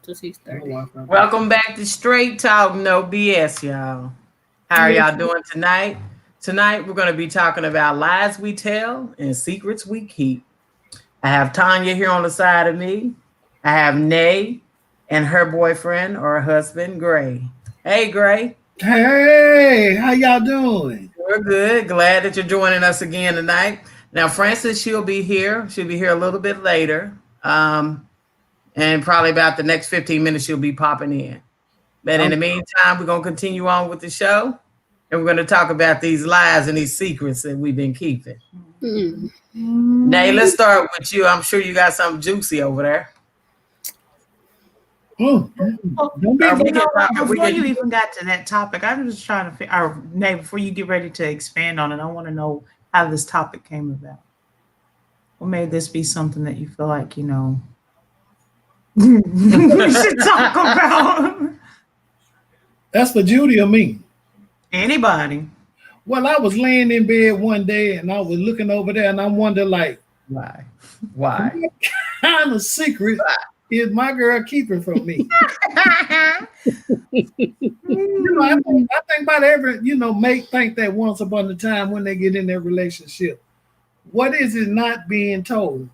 To 6:30. Welcome back to Straight Talk, No BS, y'all. How are y'all doing tonight? Tonight, we're going to be talking about lies we tell and secrets we keep. I have Tanya here on the side of me. I have Nay and her boyfriend or husband, Gray. Hey, Gray. Hey, how y'all doing? We're good. Glad that you're joining us again tonight. Now, Frances, she'll be here. She'll be here a little bit later. And probably about the next 15 minutes, she'll be popping in. But in the meantime, we're going to continue on with the show. And we're going to talk about these lies and these secrets that we've been keeping. Nay, let's start with you. I'm sure you got something juicy over there. Before you even got to that topic, I'm just trying to figure, Nay, before you get ready to expand on it, I want to know how this topic came about. What made this be something that you feel like, we should talk about? That's for Judy or me? Anybody. Well, I was laying in bed one day and I was looking over there and I wondered, like, why? What kind of secret is my girl keeping from me? I think about every, mate think that once upon a time when they get in their relationship, what is it not being told?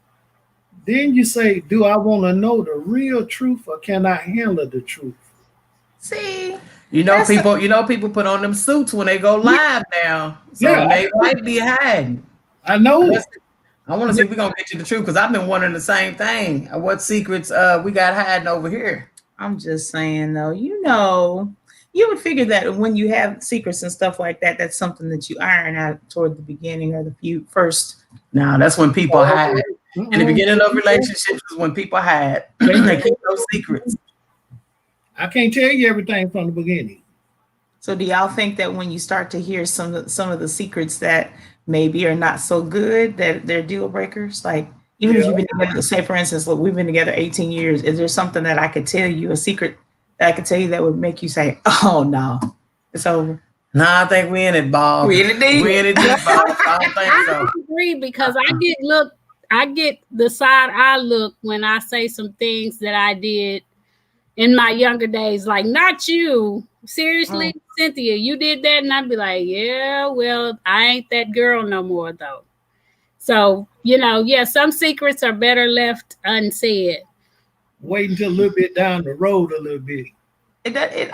Then you say, do I want to know the real truth or can I handle the truth? See, people put on them suits when they go live now. So they might be hiding. I know. I want to see if we're going to get you the truth because I've been wondering the same thing. What secrets we got hiding over here? I'm just saying, though, you would figure that when you have secrets and stuff like that, that's something that you iron out toward the beginning or the first. No, that's when people hide. In the beginning of relationships is when people hide. They keep those secrets. I can't tell you everything from the beginning. So do y'all think that when you start to hear some of the secrets that maybe are not so good, that they're deal breakers? Like, even if you've been together, say for instance, look, we've been together 18 years. Is there something that I could tell you, a secret that I could tell you that would make you say, oh no, it's over? No, I think we in it, Bob. We in it deep. We in it deep, Bob. I don't think so. I agree because I get the side I look when I say some things that I did in my younger days, like, not you. Seriously, Cynthia, you did that? And I'd be like, yeah, well, I ain't that girl no more, though. So, some secrets are better left unsaid. Wait until a little bit down the road a little bit.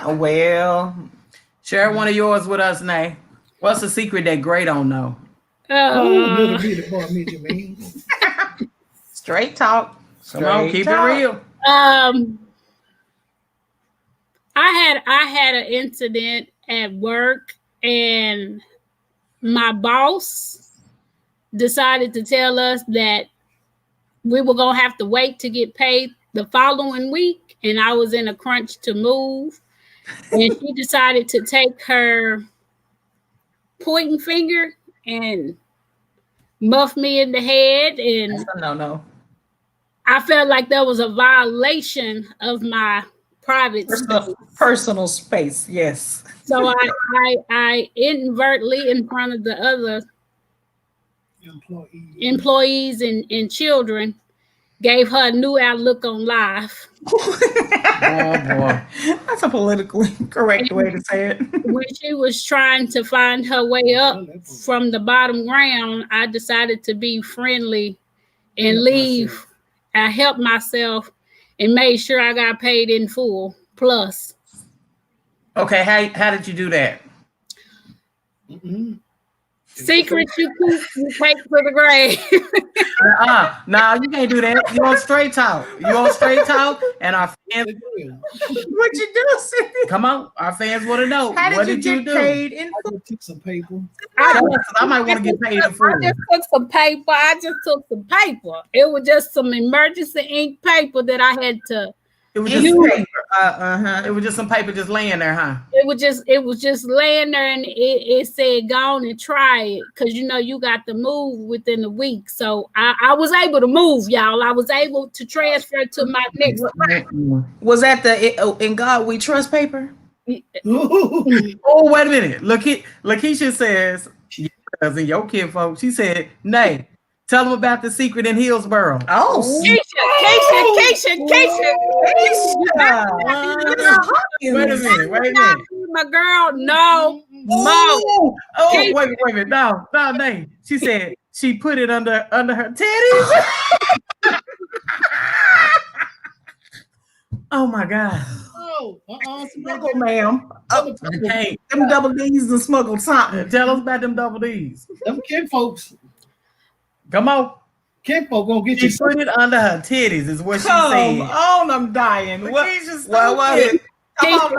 Well, share one of yours with us, Nay. What's the secret that Gray don't know? A little bit about me, Jermaine. Straight talk. Come on, keep it real. I had an incident at work and my boss decided to tell us that we were going to have to wait to get paid the following week. And I was in a crunch to move. And she decided to take her pointing finger and muff me in the head. And that's a no. I felt like that was a violation of my personal space. Yes. So I inadvertently, in front of the other employees and children, gave her a new outlook on life. Oh boy, that's a politically correct way to say it. When she was trying to find her way up from the bottom ground, I decided to be friendly and leave. I helped myself and made sure I got paid in full plus. Okay, how did you do that? Secrets you keep, you take to the grave. No, you can't do that. You on Straight Talk. You on Straight Talk, and our fans. What you do, Cindy? Come on, our fans want to know. How did What you did get you do? paid in I just took some paper. I might want to get paid in I full. just took some paper. It was just some emergency ink paper that I had to. It was in just paper? It was just some paper just laying there, huh? It was just laying there, and it said, "Go on and try it," because you got to move within a week. So I was able to move, y'all. I was able to transfer to my next. Was that the In God We Trust paper? Oh, wait a minute. Lakeisha says, your cousin, your kinfolk, she said, Nay, tell them about the secret in Hillsboro. Oh, Keisha. Wait a minute. My girl, no, Oh, Keisha. wait a minute. No, Nay. She said she put it under her titties. Oh my God. smuggle, ma'am. Okay. Them double D's and smuggled something. Tell us about them double D's. Them kinfolks Come on. gonna get you. She put it under her titties, is what she Come said. on, I'm dying. What was it? Come on,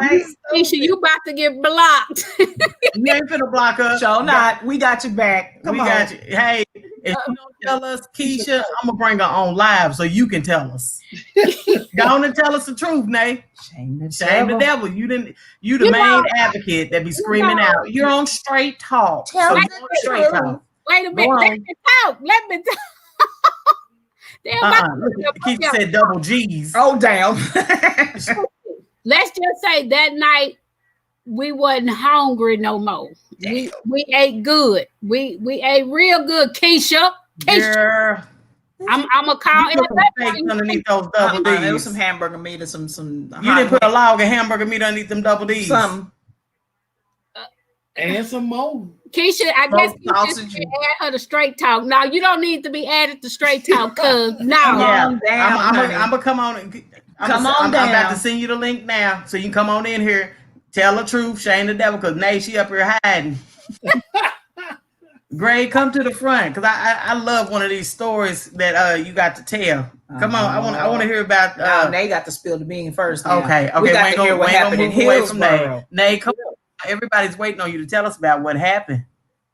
Keisha, you about to get blocked. You ain't finna block her. Show not. We got your back. Come we on. got you. Hey, if you don't tell us, Keisha, I'm gonna bring her on live so you can tell us. Go on and tell us the truth, Nay. Shame the devil. You the main advocate that be screaming out. You're on Straight Talk. Tell So us you're on the Straight truth. Talk. Wait a minute. Go on. Let me talk. Damn, Keisha said double G's. Oh, damn. let's just say that night we wasn't hungry no more. We ate good. We ate real good, Keisha. Girl, I'm gonna call you put some steaks underneath those double D's. There was some hamburger meat and some. You didn't put a log of hamburger meat underneath them double D's. Some. And some more. Keisha, I guess you sausage. just add her to Straight Talk. No, you don't need to be added to Straight Talk, cause no. Yeah, on down, I'm honey. gonna come on. I'm on about down. to send you the link now, so you can come on in here, tell the truth, shame the devil, because Nay, she up here hiding. Gray, come to the front, because I love one of these stories that you got to tell. Come on, I want to hear about. They got to spill the bean first. Now. Okay, We got we to hear what happened in move away from Nay. Hillsboro. Nay, come on. Everybody's waiting on you to tell us about what happened.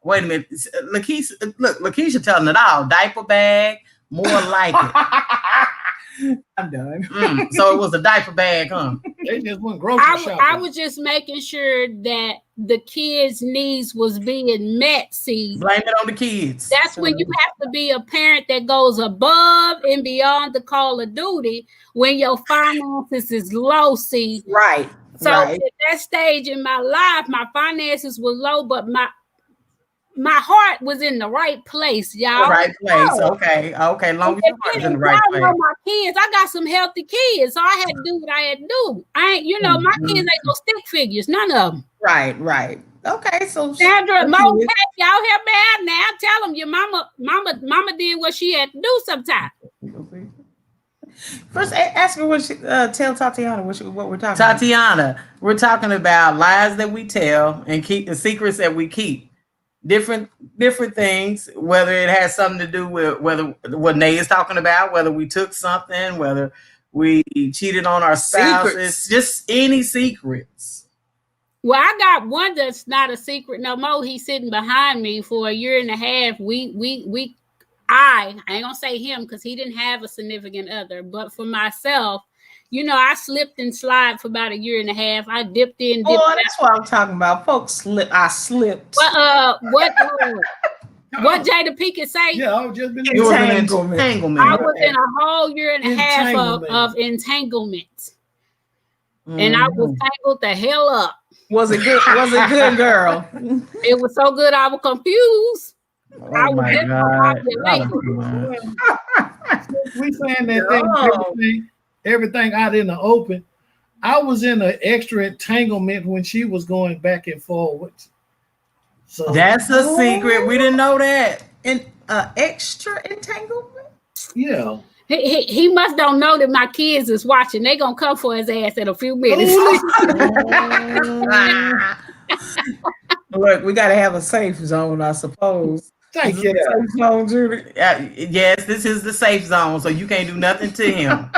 Wait a minute, Lakeisha telling it all. Diaper bag, more like it. I'm done. So it was a diaper bag, huh? They just went grocery shopping. I was just making sure that the kids' needs was being met. See, Blame it on the kids. that's when you have to be a parent that goes above and beyond the call of duty when your finances is low. See, Right. so right. at that stage in my life, my finances were low, but my heart was in the right place, y'all. The right place. Okay. Long as your heart is in the right place. My kids, I got some healthy kids, so I had to do what I had to do. I ain't, my kids ain't no stick figures, none of them. Right. Okay. So Sandra, okay. Mo, y'all help me out now. Tell them your mama did what she had to do sometimes. First, ask her what tell Tatiana what we're talking about. Tatiana, we're talking about lies that we tell and keep the secrets that we keep. Different things, whether it has something to do with whether what Nay is talking about, whether we took something, whether we cheated on our spouses, Secrets. just any secrets. Well, I got one that's not a secret no more. He's sitting behind me for a year and a half. I ain't gonna say him because he didn't have a significant other, but for myself, I slipped and slide for about a year and a half. I dipped in. Oh, that's what I'm talking about. Folks I slipped. What Jada Pinkett say? Yeah, I was just been It was an Entanglement. entanglement. I was in a whole year and a half of entanglement. And I was tangled the hell up. Was it good? Was it good, girl? It was so good I was confused. I Oh was my just God. We saying that everything out in the open. I was in an extra entanglement when she was going back and forwards. So That's a secret. We didn't know that. An extra entanglement? yeah. He must don't know that my kids is watching. They gonna come for his ass in a few minutes. Look, we got to have a safe zone, I suppose. Thank Is you. it a safe zone, Judy? Yes, this is the safe zone, so you can't do nothing to him.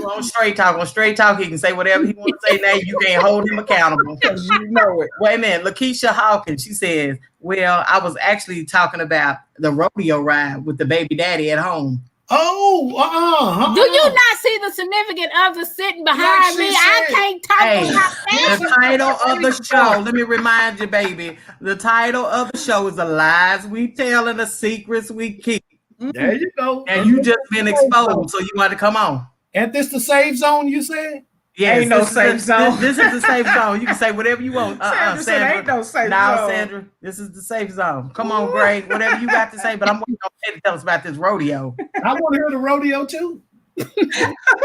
On Straight Talk, he can say whatever he wants to say. Now you can't hold him accountable. Because you know it. Wait a minute, Lakeisha Hawkins. She says, "Well, I was actually talking about the rodeo ride with the baby daddy at home." Oh, Do you not see the significant other sitting behind she me? said. I can't talk Hey, about that. the title of the show. Let me remind you, baby. The title of the show is "The Lies We Tell and the Secrets We Keep." There you go. And you just been exposed, so you want to come on. And this the safe zone, you said? Yes, Ain't no this is safe zone. This is the safe zone. You can say whatever you want. Sandra said ain't no safe Now, zone. Sandra, this is the safe zone. Come on, Greg. Whatever you got to say, but I'm waiting on you to tell us about this rodeo. I want to hear the rodeo too.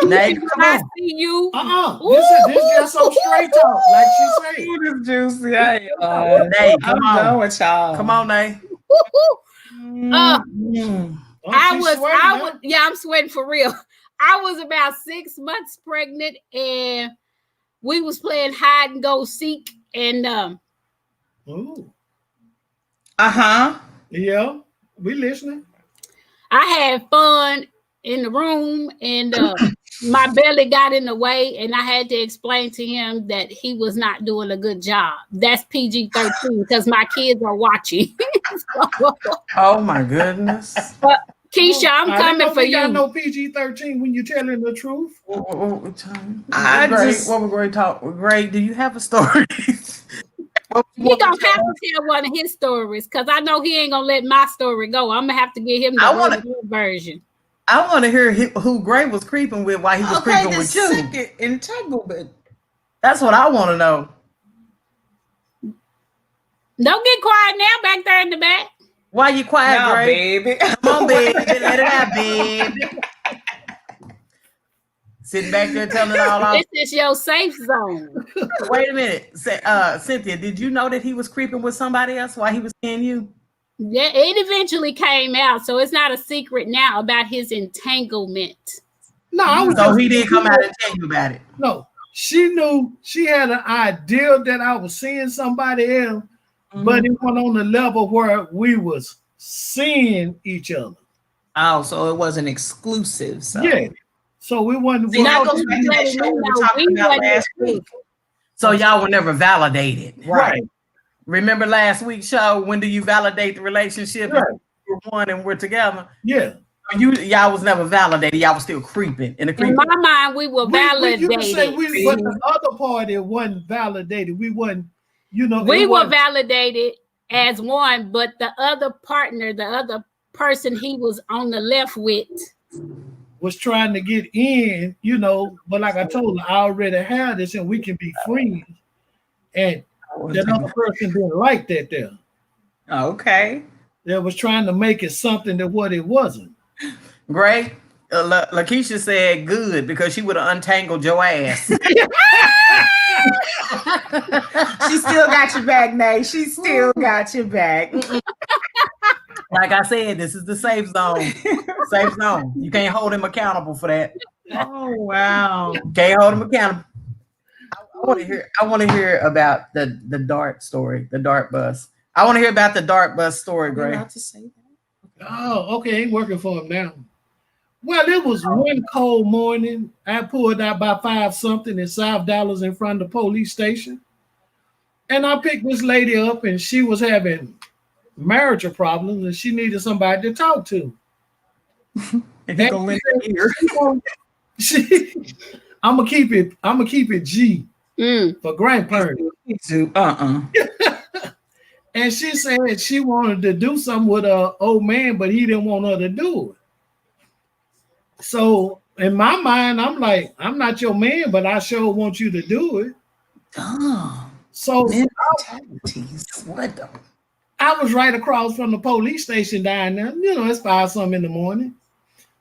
Nate, come I on. see you. This just so straight talk, like she said. Food is juicy. I ain't Nate, I'm come done on. with y'all. Come on, Nate. Mm. Oh, I she's was, sweating now. I'm sweating for real. I was about 6 months pregnant, and we was playing hide and go seek, and Ooh. Uh-huh. Yeah, we listening. I had fun in the room, and my belly got in the way, and I had to explain to him that he was not doing a good job. That's PG-13 because my kids are watching. Oh my goodness. Keisha, I'm I didn't coming know for we got you. no PG-13 when you're telling the truth. I just- What was Greg talk? Greg, do you have a story? He gonna have to tell one of his stories because I know he ain't gonna let my story go. I'm gonna have to get him the original version. I want to hear who Greg was creeping with while he was creeping the with you. second entanglement. That's what I want to know. Don't get quiet now back there in the back. Why you quiet, Nah, Greg? baby. Come on, baby. Let it out, baby. Sitting back there telling it all off. This is your safe zone. Wait a minute. Cynthia, did you know that he was creeping with somebody else while he was seeing you? Yeah, it eventually came out, so it's not a secret now about his entanglement. No, I was So just- he didn't come out and tell you about it. No, she knew she had an idea that I was seeing somebody else, but it went on the level where we was seeing each other. Oh, so it wasn't exclusive. So. Yeah. So we wasn't. See, that No, goes back to that letting show you we were know talking we about wasn't last week. So y'all were never validated. Right. Remember last week's show? When do you validate the relationship? Right. We're one and we're together. Yeah. Y'all was never validated. Y'all was still creeping. And the In creeping. my mind, we were You can say validated. we, but the other party wasn't validated. We wasn't, you know. We it were wasn't- validated as one, but the other partner, the other person he was on the left with, was trying to get in, you know, but like I told her, I already had this and we can be friends. And that other person didn't like that there. Okay. They was trying to make it something that what it wasn't. Greg, Lakeisha said good because she would have untangled your ass. She still got your back, Nay. She still got your back. Like I said, this is the safe zone. Safe zone. You can't hold him accountable for that. Oh, wow. Can't hold him accountable. I want to hear about the dart story, the dart bus. I want to hear about the dart bus story, Are we Greg. allowed to say that? Oh, okay, ain't working for him now. Well, it was one cold morning. I pulled out by 5 something and $5 in front of the police station. And I picked this lady up and she was having marital problems and she needed somebody to talk to. If you gonna lend an ear. I'm gonna keep it G for grandparents. And she said she wanted to do something with her old man, but he didn't want her to do it. So in my mind, I'm like, I'm not your man, but I sure want you to do it. Oh, So mentalities. What the? I was right across from the police station down there. You know, it's 5 something in the morning.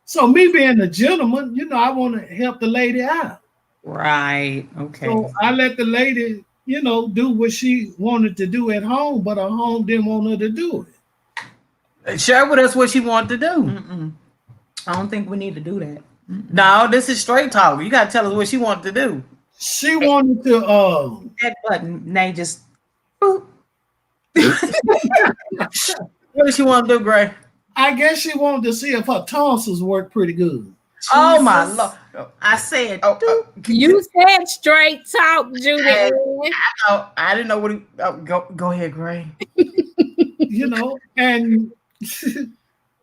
So me being a gentleman, you know, I want to help the lady out. Right. Okay. So I let the lady, you know, do what she wanted to do at home, but her home didn't want her to do it. Share with us what she wanted to do. Mm-mm. I don't think we need to do that. No, this is straight talk. You got to tell us what she wanted to do. She wanted to That button, Nay, just Boop. What does she want to do, Gray? I guess she wanted to see if her tonsils work pretty good. Oh my Jesus. Lord! I said, Oh, You said straight talk, Judy. Hey. I didn't know what. Go ahead, Gray. You know, and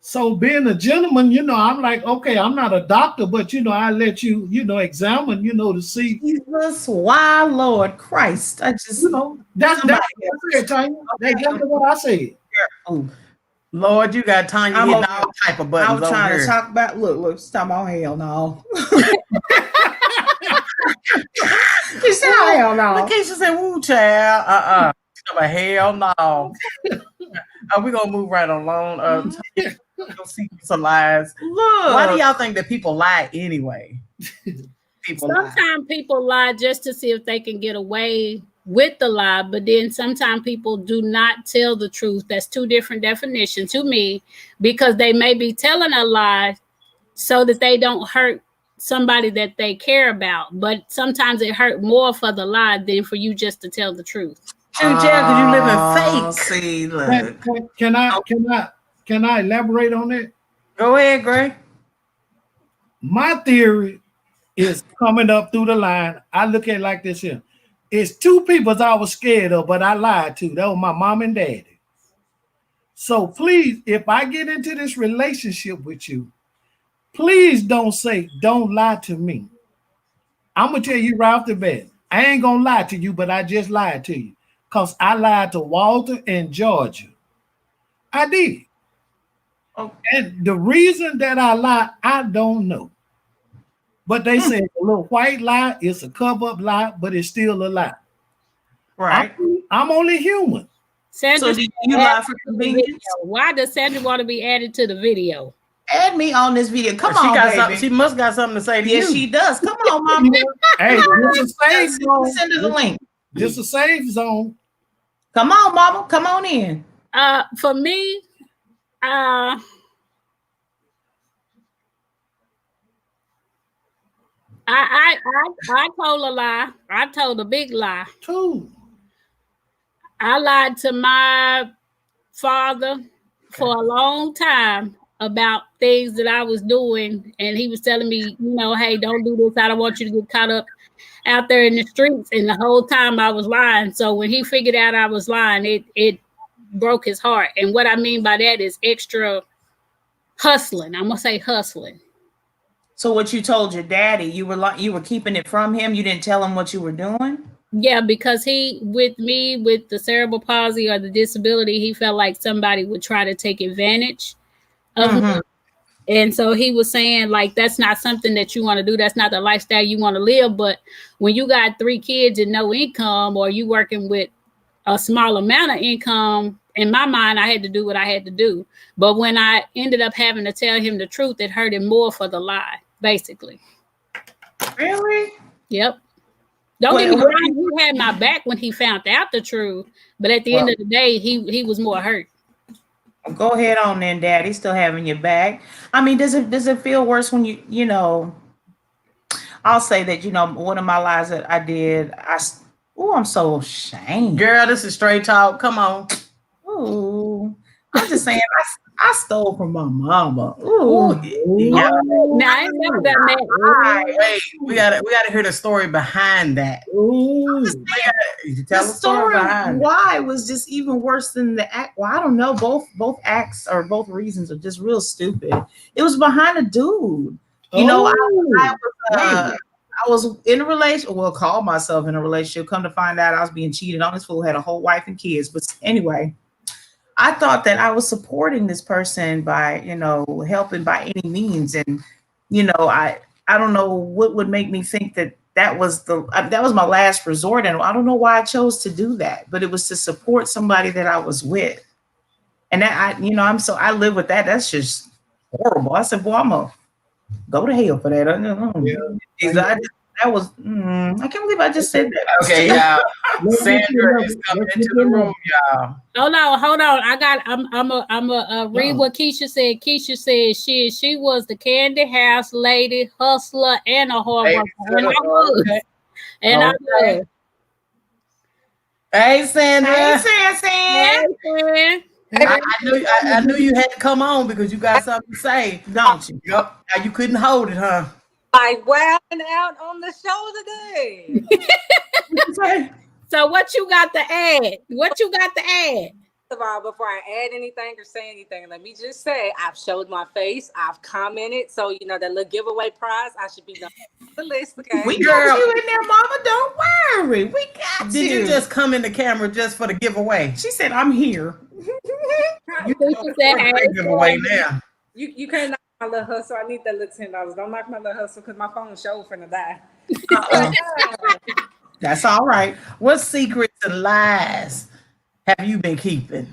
so being a gentleman, you know, I'm like, okay, I'm not a doctor, but you know, I let you, you know, examine, you know, to see, Jesus, why, Lord Christ? I just, you know, that's what I said, Tanya. That's exactly what I said. oh, Lord, you got Tanya I'm hitting over- all type of I buttons was over trying here. to talk about, look, she's talking about hell no. She said, oh, hell no. Lakeisha said, "Woo, child. Hell no." We're gonna move right along. Go see some lies. Look. Why do y'all think that people lie anyway? People lie. Sometimes people lie just to see if they can get away with the lie, but then sometimes people do not tell the truth. That's two different definitions to me, because they may be telling a lie so that they don't hurt somebody that they care about, but sometimes it hurt more for the lie than for you just to tell the truth. True, Jack, because you live in fake. See, look. Can I elaborate on it? Go ahead, Gray. My theory is coming up through the line. I look at it like this here. It's two people I was scared of, but I lied to. That was my mom and daddy. So please, if I get into this relationship with you, please don't lie to me. I'm going to tell you right off the bat. I ain't going to lie to you, but I just lied to you. Because I lied to Walter and Georgia. I did. Oh. And the reason that I lied, I don't know. But they say a little white lie is a cover-up lie, but it's still a lie. Right. I'm only human. Sandra, So do you lie for convenience? why does Sandra want to be added to the video? Add me on this video. Come She on, got baby. something. She must got something to say to you. Yes, she does. Come on, mama. Hey, this is a safe zone. Send her the link. This is a safe zone. Come on, mama. Come on in. For me, I told a lie. I told a big lie. Too. I lied to my father for a long time about things that I was doing, and he was telling me, you know, hey, don't do this. I don't want you to get caught up out there in the streets. And the whole time I was lying. So when he figured out I was lying, it broke his heart. And what I mean by that is extra hustling. I'm gonna say hustling. So what you told your daddy, you were keeping it from him? You didn't tell him what you were doing? Yeah, because he, with me, with the cerebral palsy or the disability, he felt like somebody would try to take advantage of him. And so he was saying, like, that's not something that you want to do. That's not the lifestyle you want to live. But when you got 3 kids and no income, or you working with a small amount of income, in my mind, I had to do what I had to do. But when I ended up having to tell him the truth, it hurt him more for the lie, basically. Really? Yep. Don't get me wrong, he had my back when he found out the truth. But at the end of the day, he was more hurt. Go ahead on then, Daddy. Still having your back. I mean, does it feel worse when you know? I'll say that, you know, one of my lies that I did. I'm so ashamed. Girl, this is straight talk. Come on. Ooh, I'm just saying, I stole from my mama. Ooh, Yeah. Now I ain't never done that. Wait, we gotta hear the story behind that. Ooh. Tell the story why was just even worse than the act. Well, I don't know. Both acts or both reasons are just real stupid. It was behind a dude. You know, I was in a relationship. Well, called myself in a relationship. Come to find out, I was being cheated on. This fool had a whole wife and kids. But anyway, I thought that I was supporting this person by, you know, helping by any means. And, you know, I don't know what would make me think that was my last resort. And I don't know why I chose to do that, but it was to support somebody that I was with. And that I live with that. That's just horrible. I said, boy, I'm gonna go to hell for that. I can't believe I just said that. Okay, y'all. Sandra is coming into the room, y'all. Hold on. I'm a read what Keisha said. Keisha said she was the candy house lady, hustler, and a hard worker. And I was. Hey, Sandra. Hey, San. Hey, I knew you had to come on because you got something to say. Don't you? Yup. You couldn't hold it, huh? Like wilding out on the show today. so what you got to add? What you got to add? First of all, before I add anything or say anything, let me just say I've showed my face, I've commented, so you know that little giveaway prize, I should be done with the list. Okay, We got you in there, Mama. Don't worry. We got Did you. you just come in the camera just for the giveaway? She said, "I'm here." You think she said, hey, Giveaway now. you can't knock my little hustle. I need that little $10. Don't knock my little hustle because my phone show finna die. That's all right. What secrets and lies have you been keeping?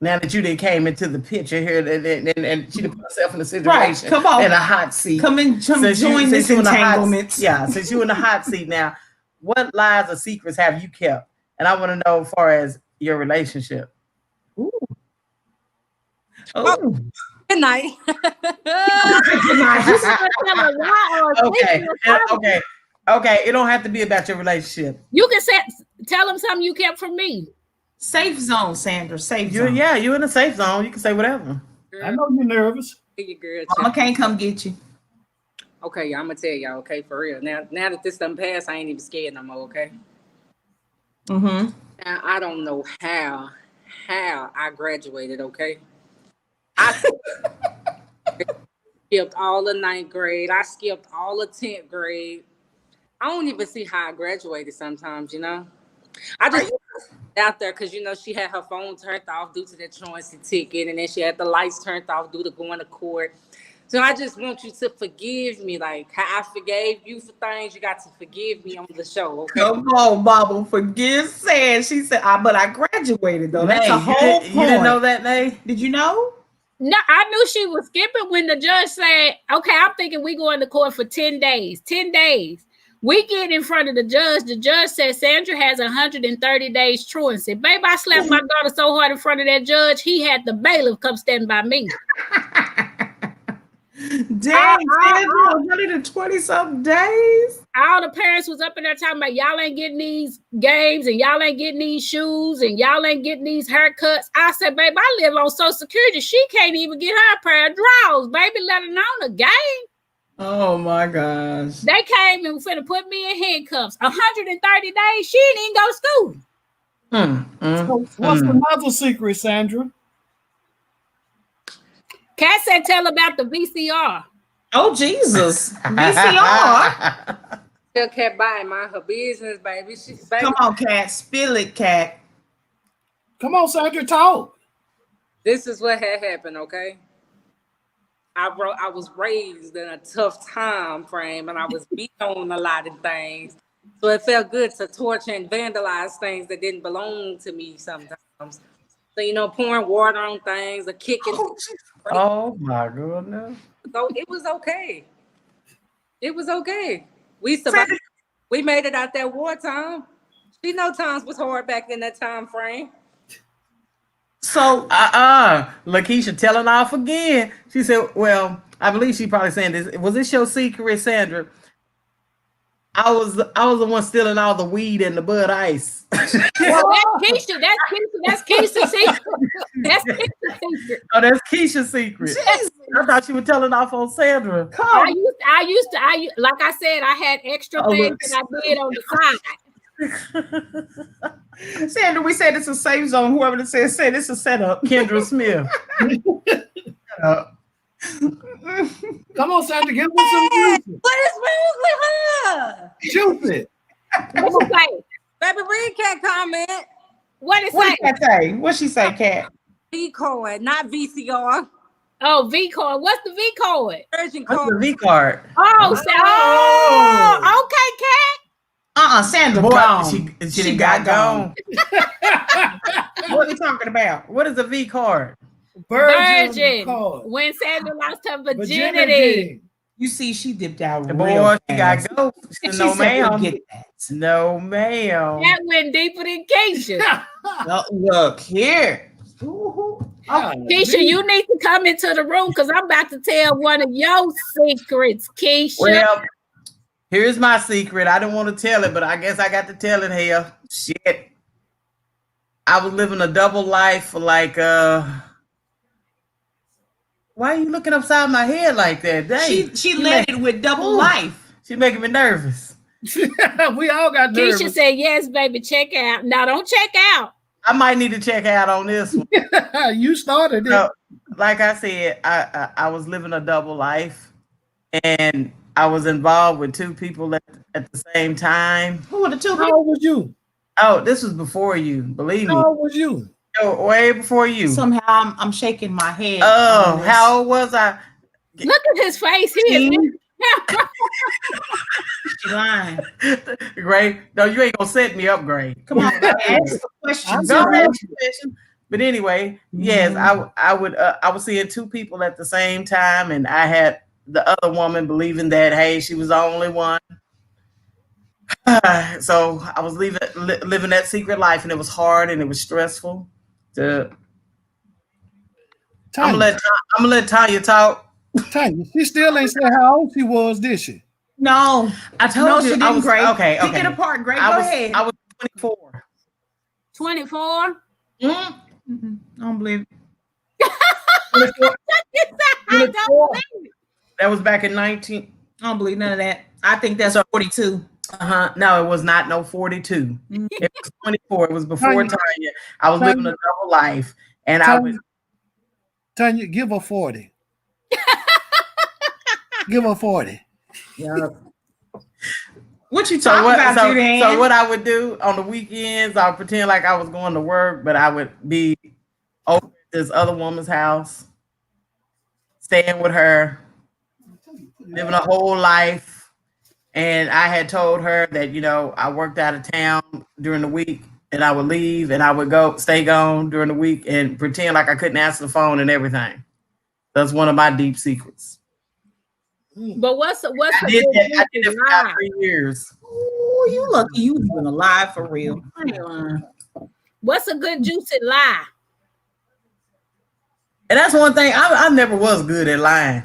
Now that you done came into the picture here and she done put herself in a situation, Right, come on. in a hot seat. Come and join this you in the entanglement. yeah, since you in the hot seat now, what lies or secrets have you kept? And I want to know as far as your relationship. Ooh. Oh. Good night. you should tell a lie or a Okay, secret or something. okay. It don't have to be about your relationship. You can tell them something you kept from me. Safe zone, Sandra. Safe You're zone. you're in a safe zone. You can say whatever. I know you're nervous. Your girl. Mama can't come get you. Okay, I'm gonna tell y'all. Okay, for real. Now that this done passed, I ain't even scared no more. Okay. Mm-hmm. Now I don't know how I graduated. Okay. I skipped all the 9th grade. I skipped all the 10th grade. I don't even see how I graduated sometimes, you know. I just out there because, you know, she had her phone turned off due to the truancy ticket, and then she had the lights turned off due to going to court. So I just want you to forgive me, like how I forgave you for things. You got to forgive me on the show, okay? Come on, Mama. Forgive Sam. She said, but I graduated, though. That's Nay, a whole point. you didn't know that, Nay? Did you know? No, I knew she was skipping when the judge said, okay, I'm thinking we going to court for 10 days. 10 days. We get in front of the judge. The judge said Sandra has 130 days truancy. Babe, I slapped my daughter so hard in front of that judge, he had the bailiff come stand by me. Dang, Sandra, 120-something days. All the parents was up in there talking about y'all ain't getting these games and y'all ain't getting these shoes and y'all ain't getting these haircuts. I said, babe, I live on Social Security. She can't even get her a pair of drawers, baby, let alone a game. Oh, my gosh. They came and finna put me in handcuffs. 130 days, she didn't even go to school. So what's another secret, Sandra? Kat said tell about the VCR. Oh, Jesus. VCR. Still kept buying her business, baby. Baby. Come on, Kat. Spill it, Kat. Come on, Sandra, talk. This is what had happened, okay? I was raised in a tough time frame and I was beat on a lot of things. So it felt good to torture and vandalize things that didn't belong to me sometimes. So, you know, pouring water on things or kicking. Oh my goodness. So it was okay. It was okay. We survived. We made it out that wartime. She know times was hard back in that time frame. So, Lakeisha telling off again. She said, well, I believe she probably saying this. Was this your secret, Sandra? I was the one stealing all the weed and the Bud Ice. Well, that's Keisha's secret. That's Keisha's secret. Oh, that's Keisha's secret. Jesus. I thought you were telling off on Sandra. I used to, like I said, I had extra things that I did on the side. Sandra, we said it's a safe zone. Whoever that said it's a setup. Kendra Smith. Come on, Sandra, give us some music. What is wrong with her? Shoot it. What you say? Baby, read Cat comment. What it What say? did Kat say? What she say, Kat? V card, not VCR. Oh, V card. What's the V card? Virgin What's the card. V card? Oh, okay, Kat. Sandra Boy, gone. she got gone. What are we talking about? What is a V card? Virgin. card. When Sandra lost her virginity. Virginity. You see, she dipped out. Boy, real she got fast. go. And she No, said, ma'am. "Forget that." No, ma'am. That went deeper than Keisha. Look here. Keisha, you need to come into the room because I'm about to tell one of your secrets, Keisha. Well, here's my secret. I don't want to tell it, but I guess I got to tell it here. Shit. I was living a double life for like why are you looking upside my head like that? Dang, She led it with double life. She making me nervous. We all got nervous. Keisha said, yes, baby, check out. Now don't check out. I might need to check out on this one. You started it. So, like I said, I was living a double life, and I was involved with two people at the same time. Who were the two How people? old was you? Oh, this was before you, believe me. How old was you? Oh, way before you. Somehow I'm shaking my head. Oh, on this. how old was I? Look at his face. He is. She lying. Gray, no, you ain't gonna set me up, Gray. Come on, ask the question. Go ahead, but anyway, yes, I was seeing two people at the same time, and I had the other woman believing that, hey, she was the only one. So I was living that secret life, and it was hard and it was stressful. I'm gonna let Tanya talk. Tanya, she still ain't said how old she was, did she? No, I told no, you she I didn't. was Great. okay. Pick it apart. Great. Go ahead. I was 24. 24. I don't believe it. 24. I don't believe it. That was back in 19. I don't believe none of that. I think that's 42. No, it was not no 42. It was 24. It was before Tanya. I was living a double life, and I was. Tanya, give her 40. Give her 40. Yeah. What you talking about, Judy? So what I would do on the weekends, I would pretend like I was going to work, but I would be over at this other woman's house, staying with her, living a whole life. And I had told her that, I worked out of town during the week, and I would leave and I would stay gone during the week and pretend like I couldn't answer the phone and everything. That's one of my deep secrets. But what's I did that for about 3 years. Oh, you lucky you been alive for real. What's a good juicy lie? And that's one thing, I never was good at lying.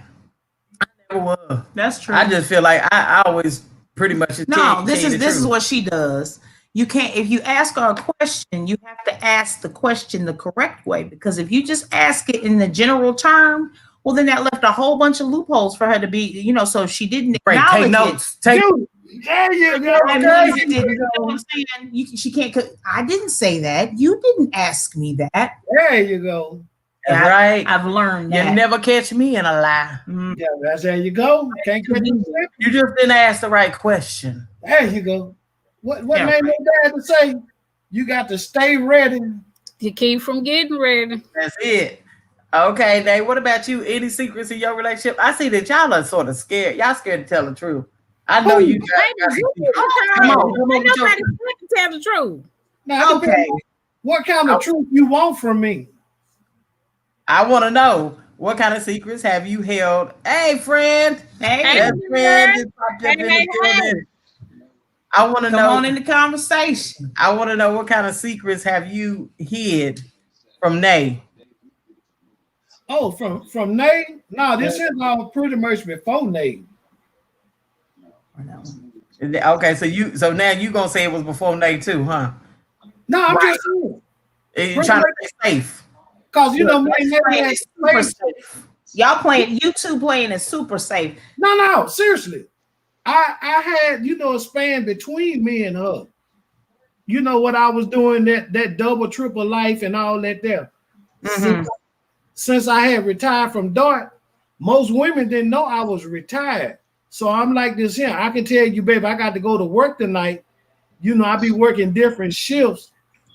I never was. That's true. I just feel like I always pretty much this is what she does. You can't, if you ask her a question, you have to ask the question the correct way, because if you just ask it in the general term, well, then that left a whole bunch of loopholes for her to be, so if she didn't acknowledge take notes. There you go. She can't. I didn't say that. You didn't ask me that. There you go. That's right. I've learned that. You never catch me in a lie. Yeah, there you go. Can't you just didn't ask the right question. There you go. What made my dad to say? You got to stay ready. You keep from getting ready. That's it. Okay, Nate, what about you? Any secrets in your relationship? I see that y'all are sort of scared. Y'all scared to tell the truth. I know you guys. Come on. Nobody can tell the truth. Now, okay. What kind of truth you want from me? I want to know, what kind of secrets have you held? Hey, friend. Hey, friend just popped up in the building. I want to know. Come on in the conversation. I want to know, what kind of secrets have you hid from Nay? Oh, from Nay? No, this is all pretty much before Nay. Okay, so now you gonna say it was before Nay too, huh? No, I'm just saying. You're trying to stay safe. Because Nay super safe. Y'all playing, you two playing is super safe. No, seriously. I had, a span between me and her. You know what I was doing, that double, triple life and all that there. Mm-hmm. Since I had retired from Dart, most women didn't know I was retired. So I'm like this here. I can tell you, babe, I got to go to work tonight. I be working different shifts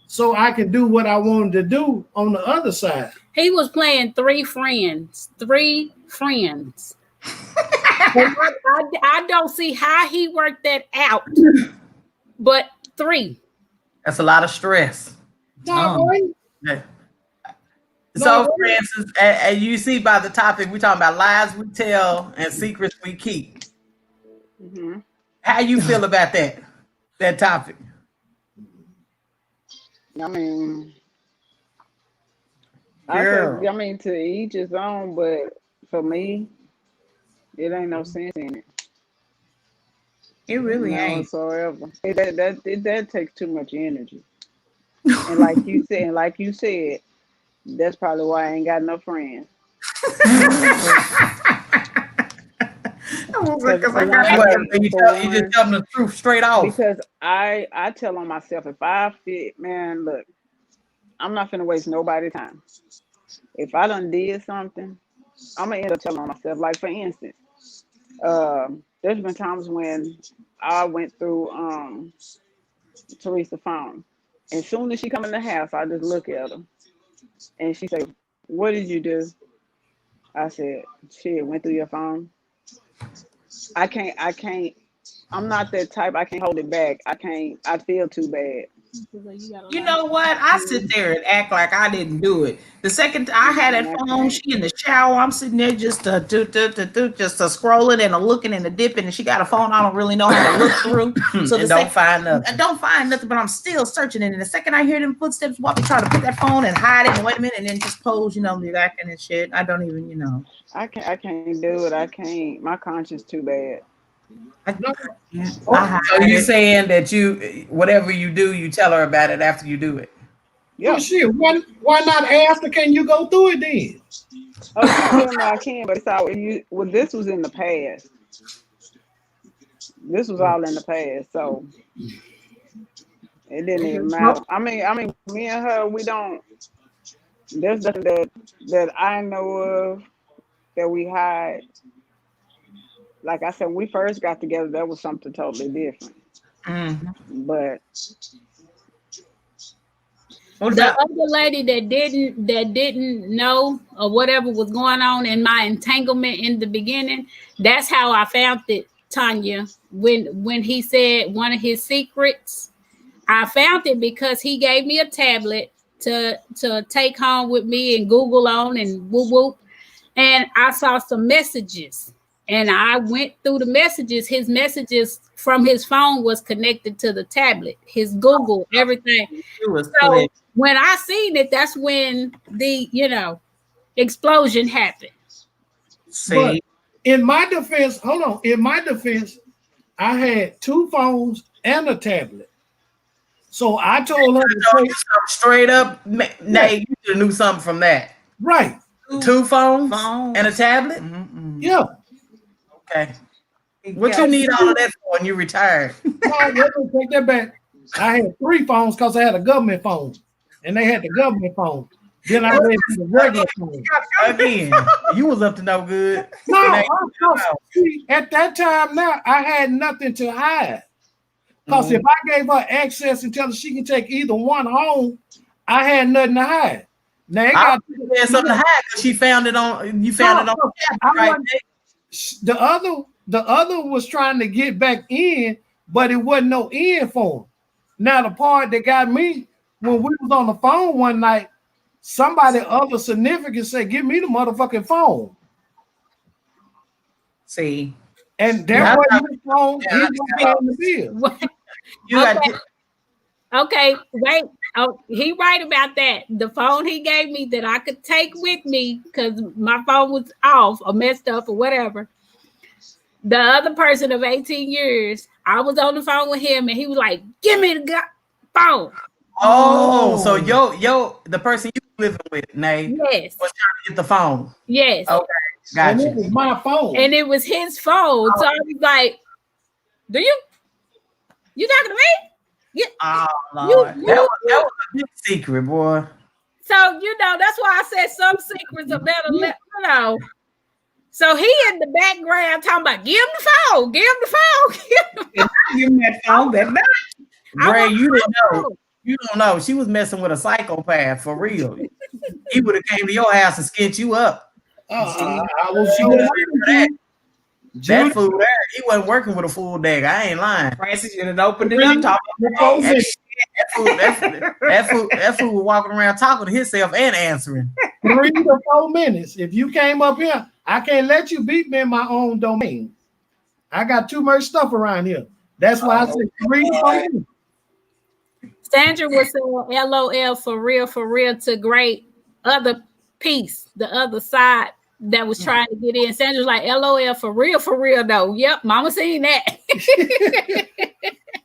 so I can do what I wanted to do on the other side. He was playing three friends. I don't see how he worked that out. But 3. That's a lot of stress. Right? So, for instance, and you see by the topic, we're talking about lies we tell and secrets we keep. Mm-hmm. How you feel about that topic? I mean, to each his own, but for me, it ain't no sense in it. It really ain't. Whatsoever. That takes too much energy. And like you said, that's probably why I ain't got no friends. Because I got what? You just tell them the truth straight off. Because I tell on myself, if I fit, man, look, I'm not finna waste nobody's time. If I done did something, I'm gonna end up telling on myself. Like for instance, there's been times when I went through Teresa's phone. As soon as she come in the house, I just look at her and she say, "What did you do?" I said, "Shit, went through your phone." I can't, I'm not that type. I can't hold it back. I feel too bad. You know what? I sit there and act like I didn't do it. The second I had that phone, she in the shower. I'm sitting there just scrolling and looking and dipping, and she got a phone I don't really know how to look through. So don't find nothing. I don't find nothing, but I'm still searching it. And the second I hear them footsteps walking, try to put that phone and hide it and wait a minute, and then just pose, be acting and shit. I don't even, I can't do it. I can't. My conscience too bad. So you saying that whatever you do, you tell her about it after you do it? Yeah. Well, shit. Why not ask her? Can you go through it then? Oh, no, I can. But it's all well. This was in the past. This was all in the past, so it didn't even matter. I mean, me and her, we don't. There's nothing that I know of that we hide. Like I said, when we first got together, that was something totally different. Mm-hmm. But the other lady that didn't know or whatever was going on in my entanglement in the beginning, that's how I found it, Tanya. When he said one of his secrets, I found it because he gave me a tablet to take home with me and Google on and whoop whoop, and I saw some messages. And I went through the messages. His messages from his phone was connected to the tablet, his Google, everything. So when I seen it, that's when the, explosion happened. See, but in my defense, I had 2 phones and a tablet. So I told her to take straight up. Nay, you should have knew something from that. Right. 2 phones and a tablet? Mm-mm. Yeah. Okay. What you need all of that for when you retired? No, let me take that back. I had 3 phones because I had a government phone, and they had the government phone. Then I went to the regular phone. Again, you was up to no good. No, at that time now, I had nothing to hide. Because if I gave her access and tell her she can take either one home, I had nothing to hide. Now it got something to hide because she found it on. You found it on right there. The other was trying to get back in, but it wasn't no in for him. Now the part that got me when we was on the phone one night, somebody of a significance said, "Give me the motherfucking phone." See, and that wasn't his phone. He was paying the bill. Okay, wait. Oh, he right about that. The phone he gave me that I could take with me because my phone was off or messed up or whatever. The other person of 18 years, I was on the phone with him and he was like, "Give me the phone." Oh, so the person you living with, Nay, yes, was trying to get the phone. Yes. Okay, gotcha. And it was my phone. And it was his phone. So I was like, "You talking to me?" Yeah. Oh Lord, that was a big secret, boy. So that's why I said some secrets are better. So he in the background talking about give him the phone, give him the phone, give him that phone that night. Gray, you didn't know. You don't know. She was messing with a psychopath for real. He would have came to your house and skint you up. I was that fool there, he wasn't working with a full deck. I ain't lying. Francis, you done opened it up. That fool was walking around talking to himself and answering. 3 to 4 minutes. If you came up here, I can't let you beat me in my own domain. I got too much stuff around here. That's why I said 3 to 4 minutes. Sandra was saying LOL for real to great other piece, the other side that was trying to get in. Sandra's like, LOL for real though. Yep, mama seen that.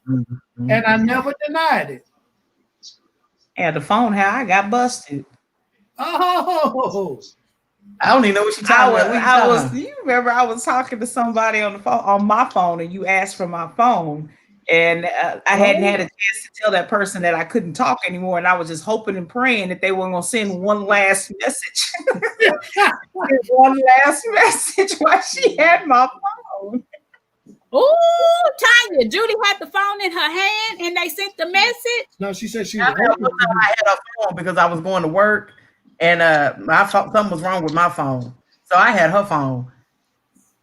And I never denied it. And the phone, how I got busted. Oh, I don't even know what you're I talking was, about. What you I talking was. about? You remember I was talking to somebody on the phone on my phone, and you asked for my phone, and I hadn't had a chance to tell that person that I couldn't talk anymore, and I was just hoping and praying that they were going to send one last message, one last message while she had my phone. Oh, Tanya, Judy had the phone in her hand and they sent the message. no, she said she I was had hoping. a phone because I was going to work, and something was wrong with my phone, so I had her phone.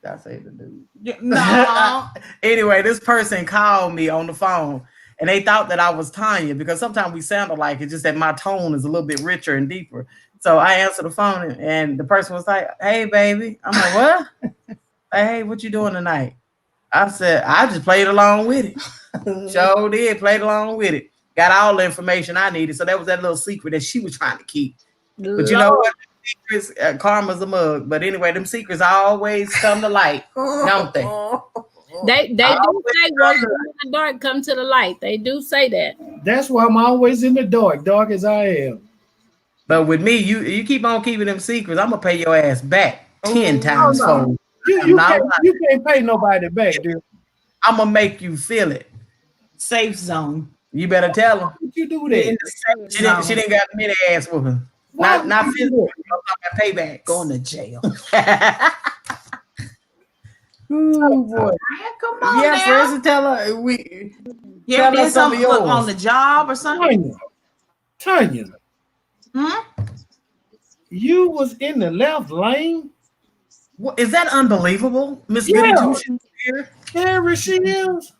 Did I say the dude? No. Anyway, this person called me on the phone, and they thought that I was Tanya because sometimes we sound alike. It's just that my tone is a little bit richer and deeper. So I answered the phone, and the person was like, "Hey, baby." I'm like, "What?" Like, "Hey, what you doing tonight?" I said, "I just played along with it." Sure did, played along with it. Got all the information I needed. So that was that little secret that she was trying to keep. But you know what? Secrets, karma's a mug. But anyway, them secrets always come to light, don't they? They do say once you're in the dark, come to the light. They do say that. That's why I'm always in the dark as I am. But with me, you keep on keeping them secrets, I'm gonna pay your ass back 10 times no. fold. You can't pay nobody back, dude. I'm gonna make you feel it. Safe zone. You better tell them. Why you do In that? the safe zone. She didn't got many ass whooping. Why Not would you physical. do I'm talking about payback. Going to jail. Oh boy. Come on Yeah, now. friends, tell her we. You tell ever did us some of something look, yours. on the job or something? Tanya, Hmm? you was in the left lane? What, is that unbelievable, Miss Yeah. Goody Two Shoes here? There she is.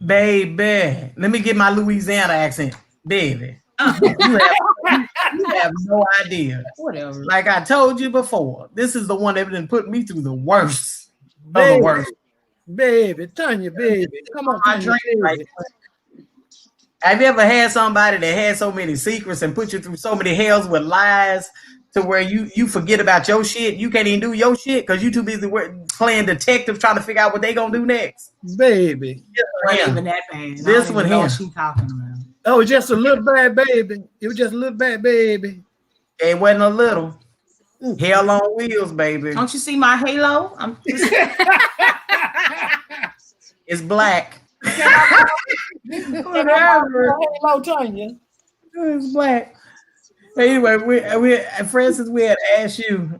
Baby, let me get my Louisiana accent. Baby, you have no idea. Whatever. Like I told you before, this is the one that done put me through the worst of the Baby, worst. baby, Tanya, baby. Come on, I Tanya, drink baby. like. Have you ever had somebody that had so many secrets and put you through so many hells with lies to where you forget about your shit? You can't even do your shit because you too busy playing detective trying to figure out what they gonna do next. Baby. Wasn't even that bad. This I don't one even know here. what she talking about. Oh, just a little bad baby. It was just a little bad baby. It wasn't a little. Hell on wheels, baby. Don't you see my halo? I'm just, It's black. Whatever. Hello, Tanya. It's black. Anyway, Francis, we had asked you,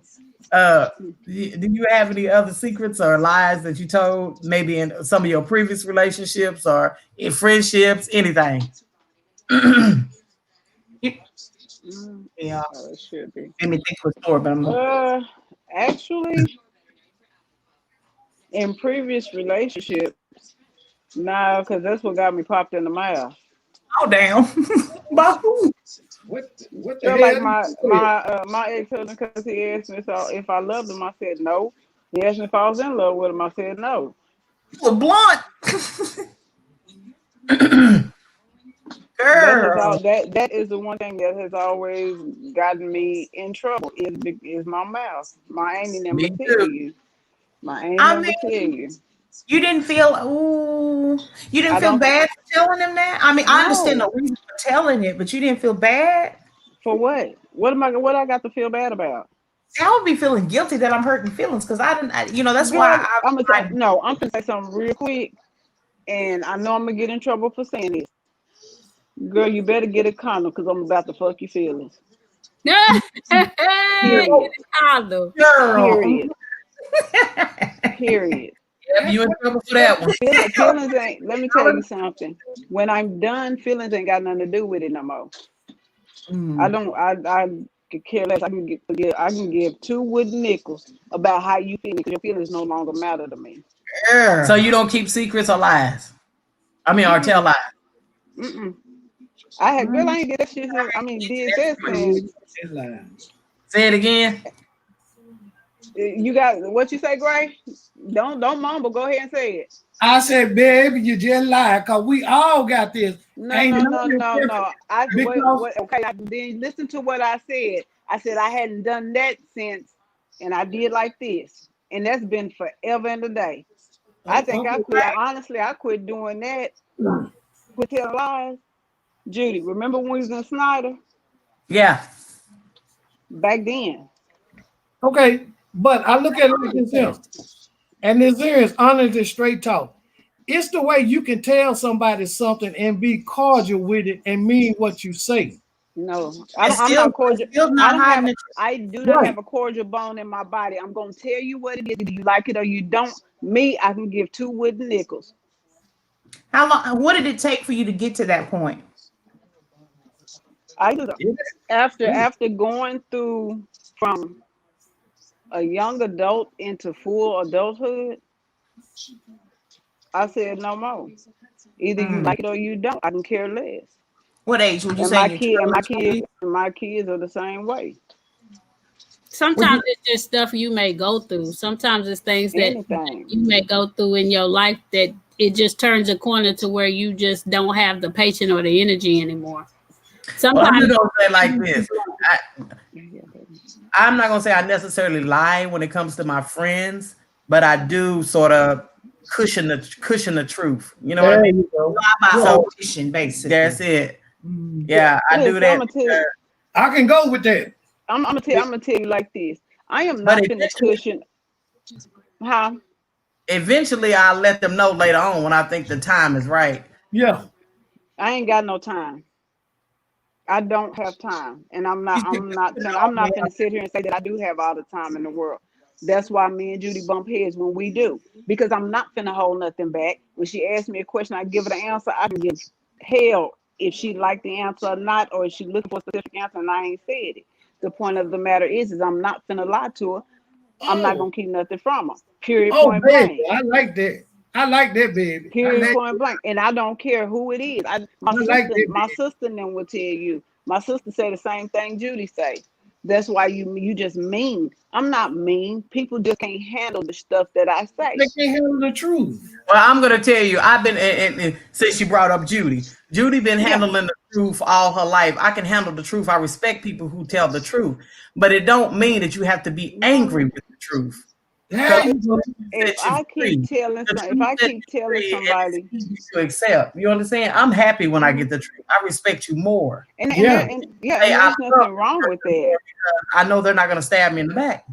do you have any other secrets or lies that you told maybe in some of your previous relationships or in friendships, anything? yeah. Oh, it should be. Made me think of a story, but I'm Actually, in previous relationships, no, because that's what got me popped in the mouth. oh damn. But who? What the So hell? like my ex-husband, because he asked me so if I loved him, I said no. He asked me if I was in love with him, I said no. You a blunt. Girl. That is the one thing that has always gotten me in trouble is my mouth. My auntie never Me tell too. you. My auntie I never mean, tell you. You didn't feel you didn't I feel don't- bad for telling him that? I mean, I understand No. the reason for telling it, but you didn't feel bad? For what? What I got to feel bad about? I would be feeling guilty that I'm hurting feelings because that's why I'm gonna say something real quick, and I know I'm gonna get in trouble for saying this. Girl, you better get a condom because I'm about to fuck your feelings. Carlo. girl. Period. You in trouble for that one. Feelings ain't. Let me tell you something. When I'm done, feelings ain't got nothing to do with it no more. Mm. I don't. I could care less. I can give two wooden nickels about how you feel because your feelings no longer matter to me. Girl. So you don't keep secrets or lies? I mean, or tell lies. Mm-mm. I had girl. I ain't did that shit. Did that since. Say it again. You got what you say, Gray? Don't mumble. Go ahead and say it. I said, baby, you just lied because we all got this. No. Because- Okay, then listen to what I said. I said I hadn't done that since, and I did like this, and that's been forever and a day. I think I quit. Honestly, I quit doing that. Quit telling lies Judy, remember when we was in Snyder? Yeah. Back then. Okay, but I look at it like this here, and this here is honest and straight talk. It's the way you can tell somebody something and be cordial with it and mean what you say. No, I'm not cordial. Still not hiding the I do not have a cordial bone in my body. I'm gonna tell you what it is. Do you like it or you don't? Me, I can give 2 wooden nickels. How long? What did it take for you to get to that point? I do after going through from a young adult into full adulthood. I said no more. Either you like it or you don't. I can care less. What age would you And say? my kids are the same way. Sometimes it's just stuff you may go through. Sometimes it's things that Anything. you may go through in your life that it just turns a corner to where you just don't have the patience or the energy anymore. Well, Sometimes I'm gonna say like this. I'm not gonna say I necessarily lie when it comes to my friends, but I do sort of cushion the truth. You know what I mean? By So- omission, basically. That's it. Yeah, I do Listen, that. I'ma tell you- I can go with that. I'm gonna tell you like this. I am But not it- gonna cushion. How? Eventually, I'll let them know later on when I think the time is right. Yeah. I ain't got no time. I don't have time, and I'm not gonna sit here and say that I do have all the time in the world. That's why me and Judy bump heads when we do, because I'm not finna hold nothing back. When she asks me a question, I give her the answer. I can give hell if she liked the answer or not, or if she looking for a specific answer and I ain't said it. The point of the matter is I'm not finna lie to her. I'm not gonna keep nothing from her. Period. Oh, Point baby, blank. I like that. I like that, baby. Period. Point blank. And I don't care who it is. My sister then will tell you. My sister say the same thing Judy say. That's why you just mean. I'm not mean. People just can't handle the stuff that I say. They can't handle the truth. Well, I'm gonna tell you, I've been and since you brought up Judy been handling the truth all her life. I can handle the truth. I respect people who tell the truth, but it don't mean that you have to be angry with the truth. There you go. If I keep telling somebody to accept, you understand? I'm happy when I get the truth. I respect you more. and Yeah. there's nothing wrong with that. I know they're not gonna stab me in the back.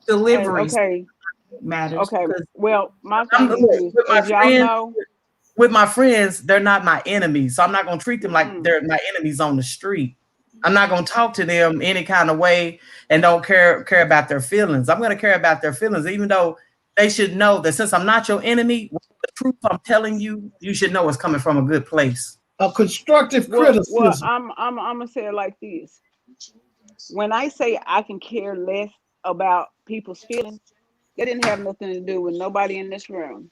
Delivery Okay. matters. Okay. because Well, my thing is, with my as y'all friends, know, with my friends, they're not my enemies. So I'm not gonna treat them like Mm. they're my enemies on the street. I'm not gonna talk to them any kind of way and don't care about their feelings. I'm gonna care about their feelings, even though they should know that since I'm not your enemy, the truth I'm telling you, you should know it's coming from a good place. A constructive well, criticism. I'm gonna say it like this. When I say I can care less about people's feelings, that didn't have nothing to do with nobody in this room.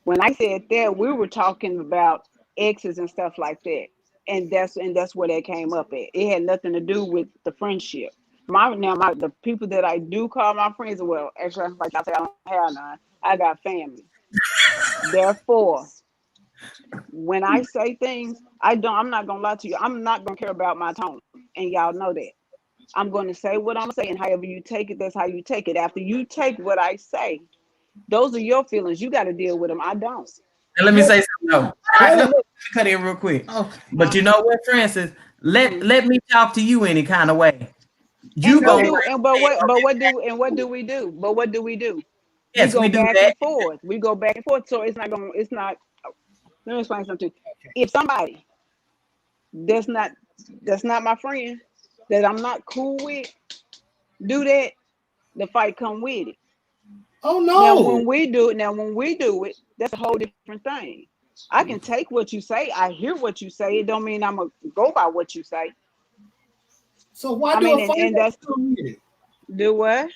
When I said that, we were talking about exes and stuff like that. And that's where that came up at. It had nothing to do with the friendship. The people that I do call my friends, well, actually, like I said, I don't have none. I got family. Therefore, when I say things, I'm not gonna lie to you. I'm not gonna care about my tone, and y'all know that. I'm gonna say what I'm saying. However you take it, that's how you take it. After you take what I say, those are your feelings. You got to deal with them. I don't. And let me say something. Let me cut in real quick. Oh, But you know what, Francis? Let me talk to you any kind of way. You But what do we do? Yes, we do back that. and forth. We go back and forth. So it's not. Let me explain something. If somebody that's not my friend, that I'm not cool with, do that, the fight come with it. Oh Now no. when we do it, that's a whole different thing. I can take what you say. I hear what you say. It don't mean I'm gonna go by what you say. So why I do mean, a fight and that's- come with it? Do what?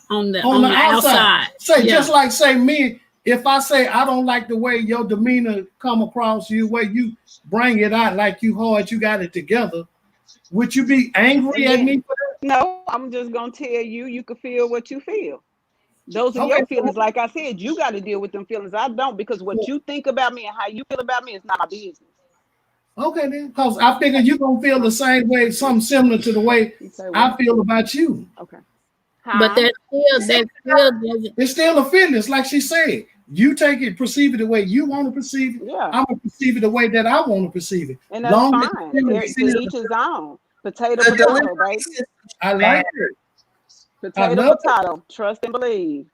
on the outside. Say Yeah. just like say me, if I say I don't like the way your demeanor come across you, way you bring it out like you hard, you got it together, would you be angry at me for that? No, I'm just gonna tell you. You can feel what you feel. Those are Okay. your feelings. Like I said, you got to deal with them feelings. I don't, because what you think about me and how you feel about me is not my business. Okay then, because I figure you're gonna feel the same way, something similar to the way You say what? I feel about you. Okay. But that still doesn't. It's still a feeling, like she said. You take it, perceive it the way you want to perceive it. Yeah. I'm gonna perceive it the way that I want to perceive it. And that's Long as fine. you To each his own. Potato, The potato, delivery baby. system I like it. Potato, love it. potato. Trust and believe.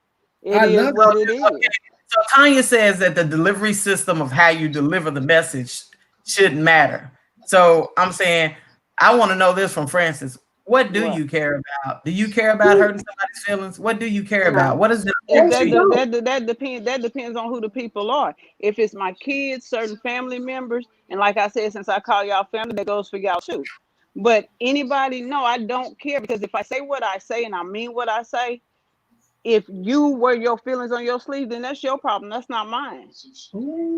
I It is love what it is. So Tanya says that the delivery system of how you deliver the message shouldn't matter. So I'm saying, I want to know this from Francis. What do What? you care about? Do you care about hurting somebody's feelings? What do you care No. about? What is it? If Yes, you that depends on who the people are. If it's my kids, certain family members, and like I said, since I call y'all family, that goes for y'all too. But anybody, no, I don't care, because if I say what I say and I mean what I say, if you wear your feelings on your sleeve, then that's your problem. That's not mine.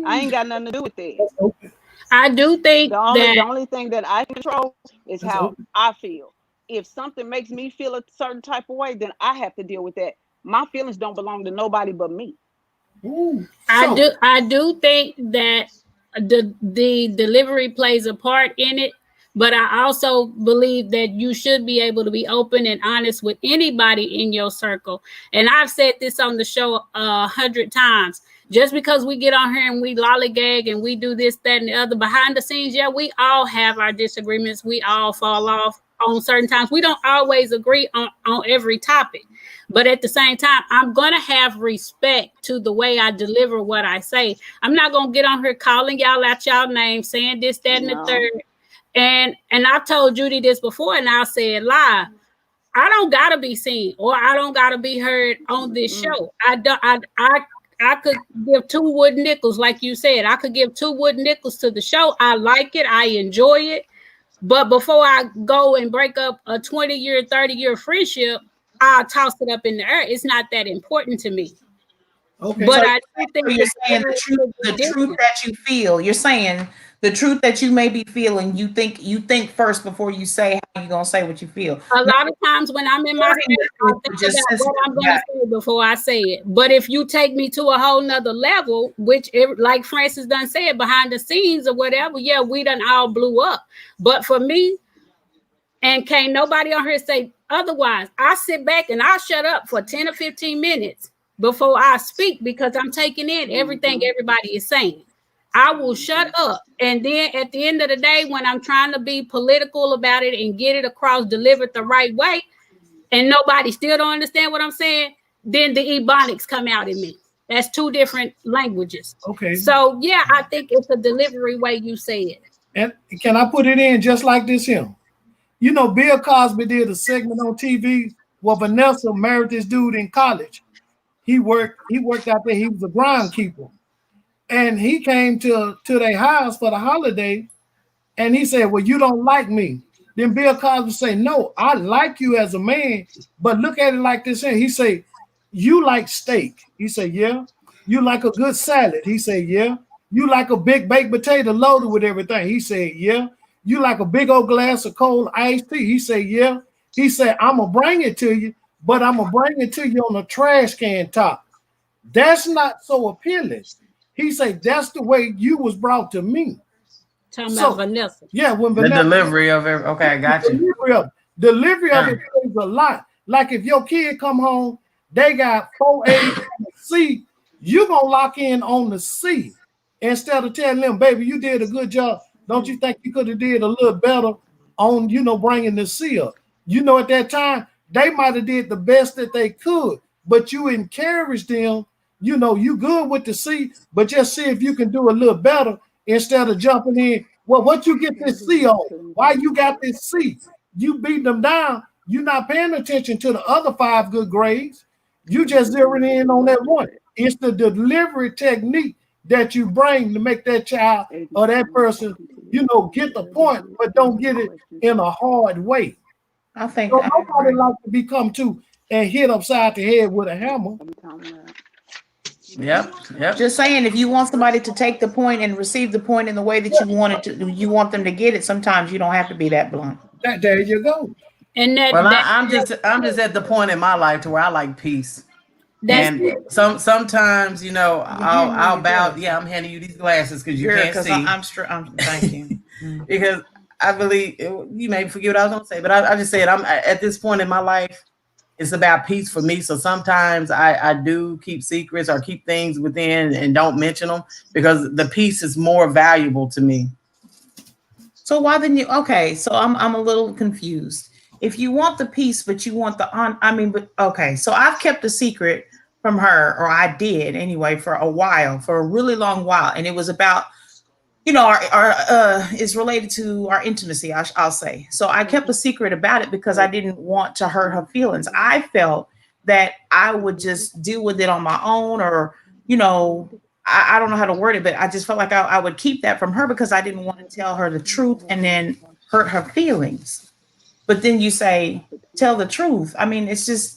I ain't got nothing to do with that. I do think The that only thing that I control is how I feel. If something makes me feel a certain type of way, then I have to deal with that. My feelings don't belong to nobody but me. I do think that the delivery plays a part in it, but I also believe that you should be able to be open and honest with anybody in your circle. And I've said this on the show 100 times. Just because we get on here and we lollygag and we do this, that, and the other behind the scenes, yeah, we all have our disagreements. We all fall off on certain times. We don't always agree on every topic. But at the same time, I'm going to have respect to the way I deliver what I say. I'm not going to get on here calling y'all out y'all names, saying this, that, and the third. And I've told Judy this before, and I'll say it live. I don't got to be seen, or I don't got to be heard on this show. I could give 2 wood nickels, like you said. I could give 2 wood nickels to the show. I like it. I enjoy it. But before I go and break up a 20-year, 30-year friendship, I'll toss it up in the air. It's not that important to me. Okay. But So I do think you're saying the truth that you feel. You're saying the truth that you may be feeling. You think first before you say how you're gonna say what you feel. a lot of times when I'm in my head, I think about what I'm going to say before I say it. But if you take me to a whole nother level, like Francis done said, behind the scenes or whatever, yeah, we done all blew up. But for me, and can't nobody on here say otherwise, I sit back and I shut up for 10 or 15 minutes before I speak, because I'm taking in everything everybody is saying. I will shut up. And then at the end of the day, when I'm trying to be political about it and get it across, delivered the right way, and nobody still don't understand what I'm saying, then the Ebonics come out in me. That's 2 different languages. Okay. So yeah, I think it's a delivery way you say it. And can I put it in just like this here? You know, Bill Cosby did a segment on TV where Vanessa married this dude in college. He worked out there. He was a groundkeeper. And he came to their house for the holiday, and he said, well, you don't like me. Then Bill Cosby say, no, I like you as a man, but look at it like this here. He say, you like steak. He said, yeah. You like a good salad. He said, yeah. You like a big baked potato loaded with everything. He said, yeah. You like a big old glass of cold iced tea. He said, yeah. He said, I'm going to bring it to you, but I'm going to bring it to you on a trash can top. That's not so appealing. He said, that's the way you was brought to me. Talking about Vanessa. Yeah, when The Vanessa, delivery of it. Okay, I got you. Delivery of it plays a lot. Like if your kid come home, they got 4 A's and a C, you going to lock in on the C instead of telling them, baby, you did a good job. Don't you think you could have did a little better on, bringing the C up? At that time, they might have did the best that they could, but you encouraged them. You good with the C, but just see if you can do a little better instead of jumping in. Well, what you get this C on? Why you got this C? You beat them down. You're not paying attention to the other 5 good grades. You just zeroing in on that one. It's the delivery technique that you bring to make that child or that person, get the point, but don't get it in a hard way. I think so nobody like to be come to and hit upside the head with a hammer. Yep. Just saying, if you want somebody to take the point and receive the point in the way that you want them to get it, sometimes you don't have to be that blunt. There you go. And I'm just at the point in my life to where I like peace. And sometimes, I'll bow. Yeah, I'm handing you these glasses because you can't see. I'm thank you. Because I believe you may forget what I was going to say, but I just said I'm at this point in my life. it's about peace for me. So sometimes I do keep secrets or keep things within and don't mention them because the peace is more valuable to me. So why then you okay, so I'm a little confused. If you want the peace, but you want the on I mean, but okay, so I've kept a secret from her, or I did anyway, for a while, for a really long while. And it was about, our is related to our intimacy, I'll say. So I kept a secret about it because I didn't want to hurt her feelings. I felt that I would just deal with it on my own, or, I don't know how to word it, but I just felt like I would keep that from her because I didn't want to tell her the truth and then hurt her feelings. But then you say, tell the truth. I mean, it's just,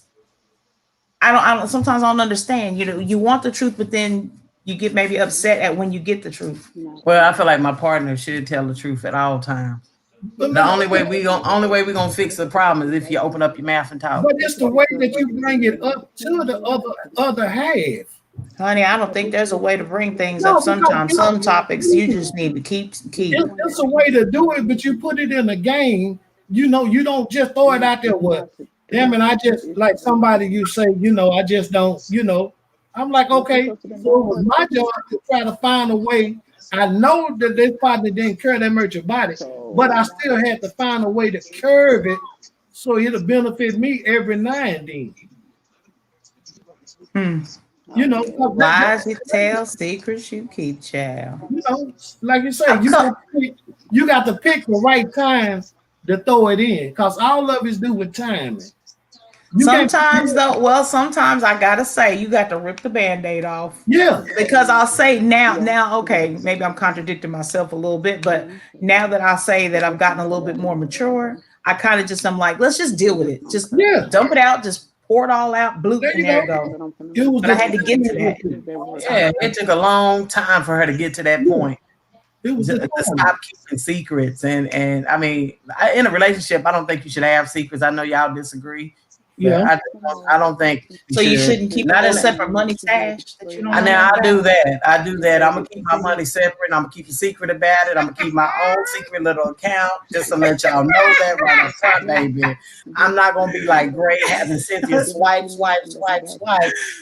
I don't, sometimes I don't understand, you want the truth, but then you get maybe upset at when you get the truth. Well, I feel like my partner should tell the truth at all times. The only way we gonna fix the problem is if you open up your mouth and talk. But it's the way that you bring it up to the other half. Honey, I don't think there's a way to bring things up sometimes. Some topics you just need to keep. It's a way to do it, but you put it in a game. You don't just throw it out there. What? Damn it, I just, like somebody you say, I just don't, I'm like, okay, so it was my job to try to find a way. I know that this partner didn't care that much about it, but I still had to find a way to curb it so it'll benefit me every now and then. Lies you tell, secrets you keep, child. Like you say, you got to pick the right time to throw it in, because all of it's do with timing. Sometimes I gotta say, you got to rip the Band-Aid off. Yeah. Because I'll say now, okay, maybe I'm contradicting myself a little bit, but now that I say that I've gotten a little bit more mature, I kind of I'm like, let's just deal with it. Just dump it out, just pour it all out, bloop, and there you go. But I had to get to that. Yeah, it took a long time for her to get to that point. It was to stop keeping secrets. And I mean, in a relationship, I don't think you should have secrets. I know y'all disagree. Yeah, I don't think. You shouldn't keep not a separate money stash. I do that. I'm gonna keep my money separate. I'm gonna keep a secret about it. I'm gonna keep my own secret little account just to let y'all know that right up front, baby. I'm not gonna be like Gray having Cynthia swipe,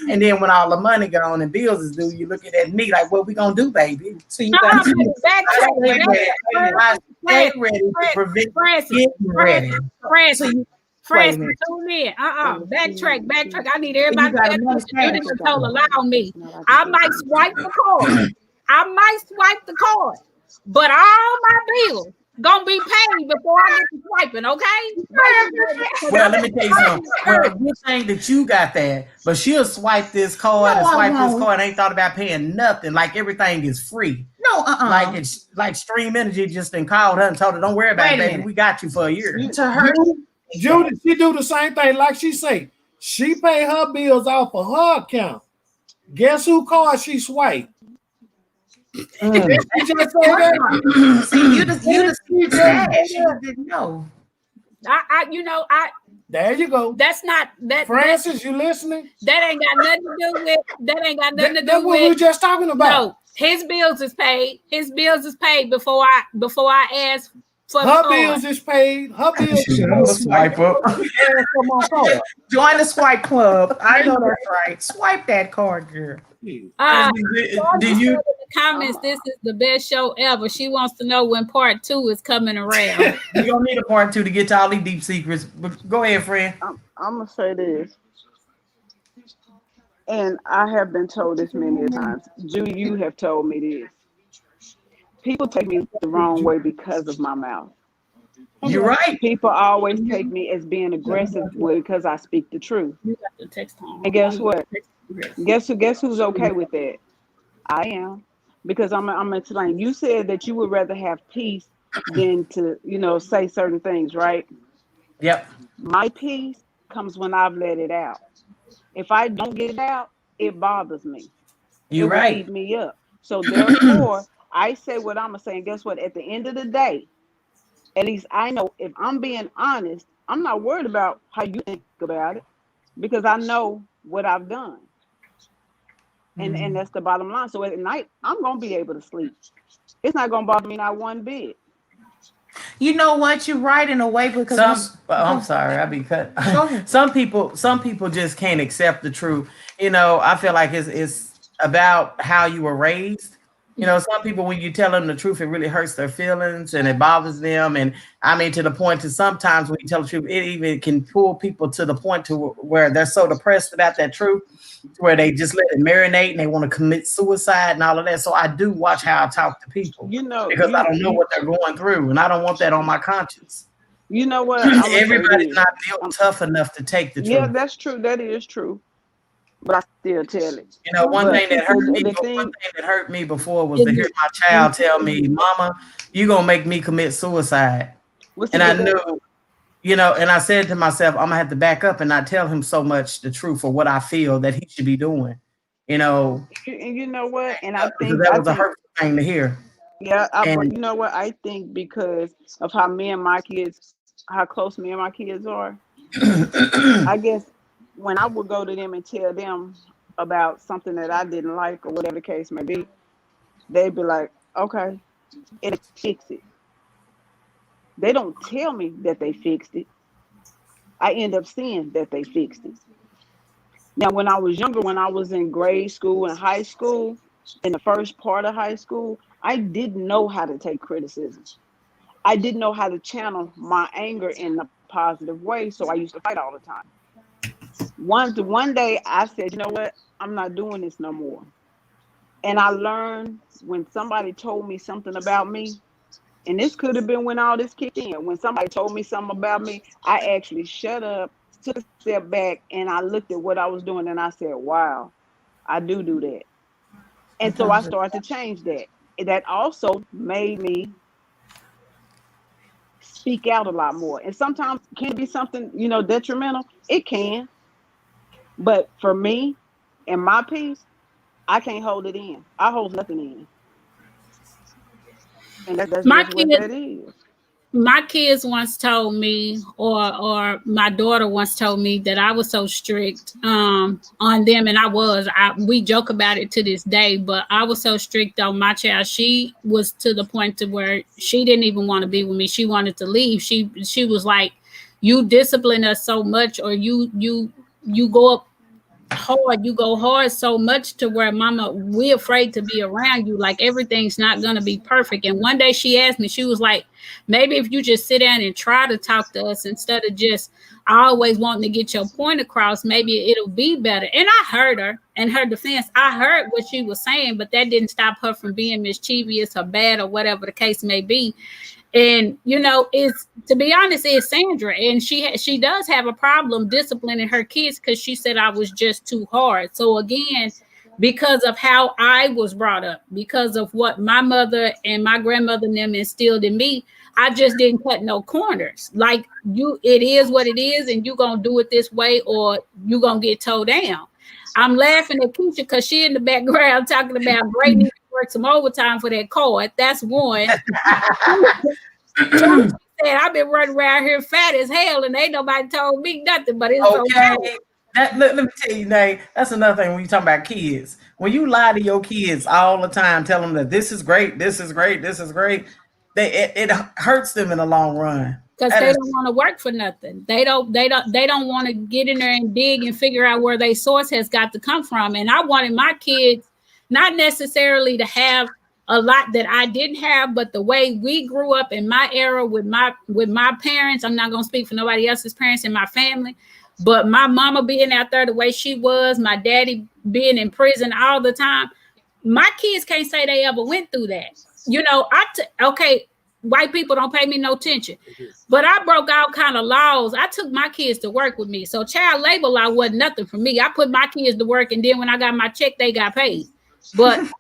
and then when all the money gone and bills is due, you looking at me like, what we gonna do, baby? So you got to stay ready to prevent getting ready. Francis, tune in. Backtrack. I need everybody to allow me. I might swipe the card. But all my bills gonna be paid before I get to swiping, okay? Well, let me tell you something. Well, you're saying that you got that, but she'll swipe this card and ain't thought about paying nothing. Like everything is free. No, Like it's like Stream Energy just called her and told her, don't worry about it, baby. We got you for a year. To her. Judy, she do the same thing. Like she say, she pay her bills off of her account. Guess who card she swipe? She just say that. See, you just didn't know. There you go. That's not that. Francis, you listening? That ain't got nothing to do with. That ain't got nothing to do That's what we were just talking about. No, his bills is paid. His bills is paid before I ask. Her bills is paid. Her bills is swipe up. Join the swipe club. I know that's right. Swipe that card, girl. Do you? In the comments, this is the best show ever. She wants to know when part 2 is coming around. You're gonna need a part 2 to get to all these deep secrets. But go ahead, friend. I'm gonna say this, and I have been told this many times. Judy, you have told me this. People take me the wrong way because of my mouth. You're right. People always take me as being aggressive because I speak the truth. And guess what? Guess who's okay with that? I am. Because I'm gonna explain. You said that you would rather have peace than to, say certain things, right? Yep. My peace comes when I've let it out. If I don't get it out, it bothers me. You're right. It will eat me up. So therefore, I say what I'm gonna say, and guess what? At the end of the day, at least I know if I'm being honest, I'm not worried about how you think about it because I know what I've done. And that's the bottom line. So at night, I'm gonna be able to sleep. It's not gonna bother me not one bit. You know what? You're right in a way because I'm sorry, I be cut. Go ahead. Some people just can't accept the truth. I feel like it's about how you were raised. Some people, when you tell them the truth, it really hurts their feelings and it bothers them. And I mean, to the point to sometimes when you tell the truth, it even can pull people to the point to where they're so depressed about that truth, where they just let it marinate and they want to commit suicide and all of that. So I do watch how I talk to people, because I don't know what they're going through, and I don't want that on my conscience. You know what? Everybody's not built tough enough to take the truth. Yeah, that's true. That is true. But I still tell it. One thing that hurt me before was to hear my child tell me, "Mama, you gonna make me commit suicide." And I knew, and I said to myself, I'm gonna have to back up and not tell him so much the truth or what I feel that he should be doing. And you know what? And I think that was a hurtful thing to hear. Yeah, but you know what? I think because of how close me and my kids are, I guess when I would go to them and tell them about something that I didn't like or whatever the case may be, they'd be like, okay, and fix it. They don't tell me that they fixed it. I end up seeing that they fixed it. Now, when I was younger, when I was in grade school and high school, in the first part of high school, I didn't know how to take criticism. I didn't know how to channel my anger in a positive way, so I used to fight all the time. One day I said, you know what? I'm not doing this no more. And I learned when somebody told me something about me, and this could have been when all this kicked in. When somebody told me something about me, I actually shut up, took a step back, and I looked at what I was doing, and I said, wow, I do that. And so I started to change that. That also made me speak out a lot more. And sometimes it can be something, detrimental. It can. But for me and my peace, I can't hold it in. I hold nothing in. And that's just what that is. My kids once told me, or my daughter once told me that I was so strict on them, and we joke about it to this day, but I was so strict on my child. She was to the point to where she didn't even want to be with me. She wanted to leave. She was like, you discipline us so much, or you go up hard, you go hard so much to where, Mama, we're afraid to be around you. Like, everything's not going to be perfect. And one day she asked me, she was like, maybe if you just sit down and try to talk to us instead of just always wanting to get your point across, maybe it'll be better. And I heard her. In her defense, I heard what she was saying, but that didn't stop her from being mischievous or bad or whatever the case may be. And, it's, to be honest, it's Sandra. And she does have a problem disciplining her kids because she said I was just too hard. So again, because of how I was brought up, because of what my mother and my grandmother and them instilled in me, I just didn't cut no corners. Like, it is what it is, and you're going to do it this way or you're going to get towed down. I'm laughing at Keisha because she in the background talking about great need to work some overtime for that card. That's one. She said, I've been running around here fat as hell and ain't nobody told me nothing, but it's okay. Let me tell you, Nate, that's another thing when you talk about kids. When you lie to your kids all the time, tell them that this is great, this is great, this is great, it hurts them in the long run. Because they don't want to work for nothing. They don't want to get in there and dig and figure out where their source has got to come from. And I wanted my kids not necessarily to have a lot that I didn't have, but the way we grew up in my era with my parents. I'm not going to speak for nobody else's parents in my family, but my mama being out there the way she was, my daddy being in prison all the time. My kids can't say they ever went through that. Okay, white people don't pay me no attention, but I broke all kind of laws. I took my kids to work with me. So child labor law wasn't nothing for me. I put my kids to work, and then when I got my check, they got paid. But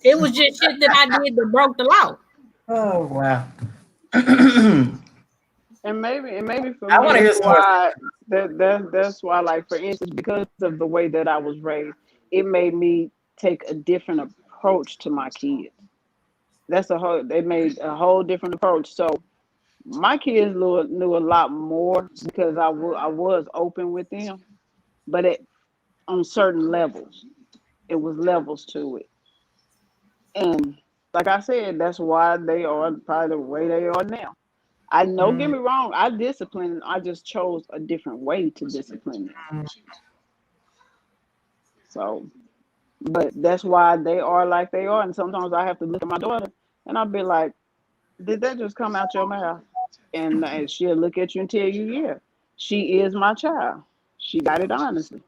it was just shit that I did that broke the law. Oh, wow. And maybe for me, that's why, like, for instance, because of the way that I was raised, it made me take a different approach to my kids. They made a whole different approach. So my kids knew a lot more because I was open with them, but on certain levels, it was levels to it. And like I said, that's why they are probably the way they are now. I know, get me wrong, I discipline, I just chose a different way to discipline it. So, but that's why they are like they are. And sometimes I have to look at my daughter and I'll be like, did that just come out your mouth? And she'll look at you and tell you, yeah, she is my child. She got it honestly.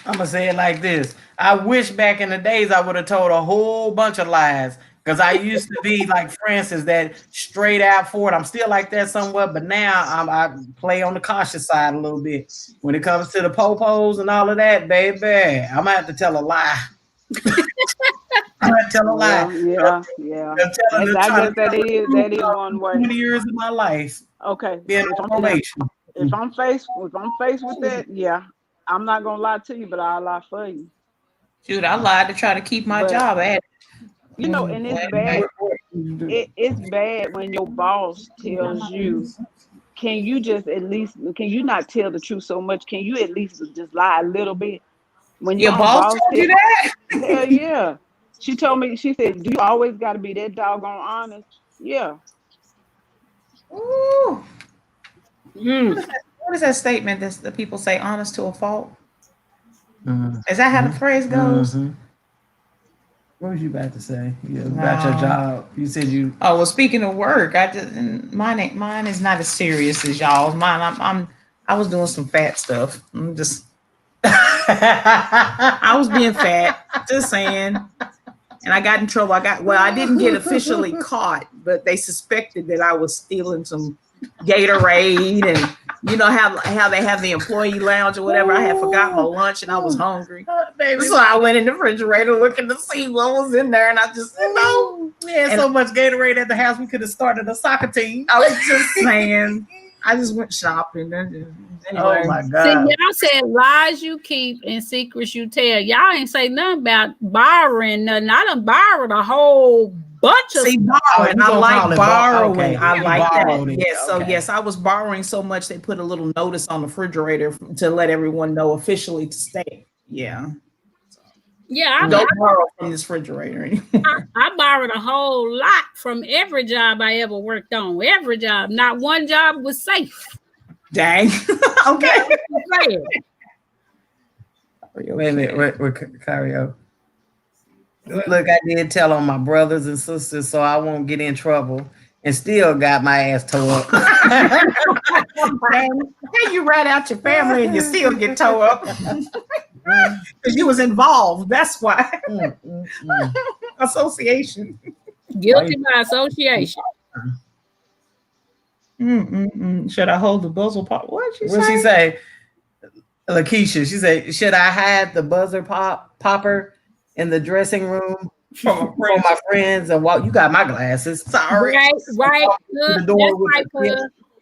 I'm gonna say it like this. I wish back in the days I would have told a whole bunch of lies. Because I used to be like Francis, that straight out for it. I'm still like that somewhat, but now I play on the cautious side a little bit. When it comes to the popos and all of that, baby, I'm gonna have to tell a lie. I'm gonna tell a lie. Yeah. I guess that is one way. 20 years of my life. Okay. Being on probation. If I'm faced with that, yeah, I'm not gonna lie to you, but I'll lie for you. Dude, I lied to try to keep my job at it. You know, and it's bad. It's bad when your boss tells you, can you not tell the truth so much? Can you at least just lie a little bit? When your boss told you that? Hell yeah. She told me, she said, do you always got to be that doggone honest? Yeah. Ooh. What is that statement that the people say, honest to a fault? Is that how the phrase goes? What was you about to say? About your job. You said you. Oh, well, speaking of work, mine is not as serious as y'all's. Mine, I was doing some fat stuff. I was being fat, just saying. And I got in trouble. I didn't get officially caught, but they suspected that I was stealing some Gatorade, and you know how they have the employee lounge or whatever. I had forgot my lunch and I was hungry. So I went in the refrigerator looking to see what was in there, and I just said no. We had so much Gatorade at the house we could have started a soccer team. I was just saying. I just went shopping. Anyway. Oh my God. See, y'all said lies you keep and secrets you tell. Y'all ain't say nothing about borrowing nothing. I done borrowed a whole bunch of borrowing. I like borrowing. Okay. I like that. It. Yes. So yes, I was borrowing so much they put a little notice on the refrigerator to let everyone know officially to stay. Yeah. Yeah, I don't borrow from this refrigerator anymore. I borrowed a whole lot from every job I ever worked on. Every job. Not one job was safe. Dang. Okay. Wait a minute. Wait, Cario. Look, I did tell on my brothers and sisters, so I won't get in trouble, and still got my ass tore up. Dang. You rat out your family and you still get tore up. Because you was involved. That's why. Association. Guilty by association. Should I hold the buzzer pop? What'd she What'd she say? Lakeisha, she said, should I hide the buzzer popper in the dressing room for my friends? And you got my glasses. Sorry. Right. That's right,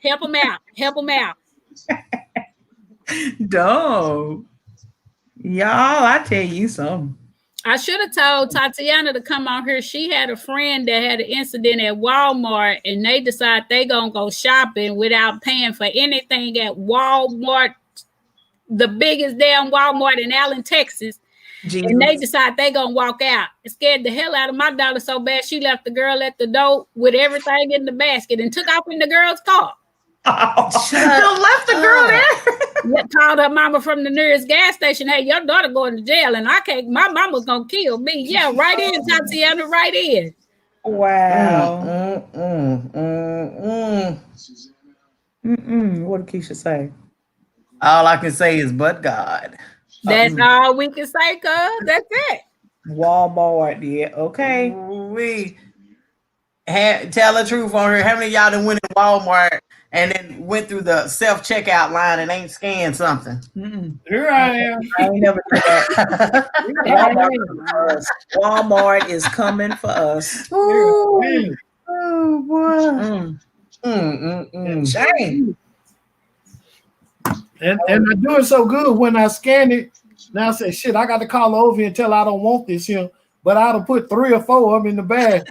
help them out. Help them out. Don't. Y'all, I tell you something. I should have told Tatiana to come on here. She had a friend that had an incident at Walmart, and they decided they gonna go shopping without paying for anything at Walmart, the biggest damn Walmart in Allen, Texas. Jesus. And they decided they gonna walk out. It scared the hell out of my daughter so bad she left the girl at the door with everything in the basket and took off in the girl's car. Oh, left the girl there. Called her mama from the nearest gas station. Hey, your daughter going to jail, and I can't. My mama's gonna kill me. Yeah, right in, Tatiana, right in. Wow. What did Keisha say? All I can say is, but God. That's all we can say, cuz. That's it. Walmart, yeah. Okay. We tell the truth on here. How many of y'all done went in Walmart and then went through the self-checkout line and ain't scanned something? Here I am. I ain't never did that. Walmart is coming for us. Ooh. Oh boy. Shame. And I do it so good when I scan it. Now I say, shit, I got to call over and tell I don't want this here. But I'd have put 3 or 4 of them in the bag.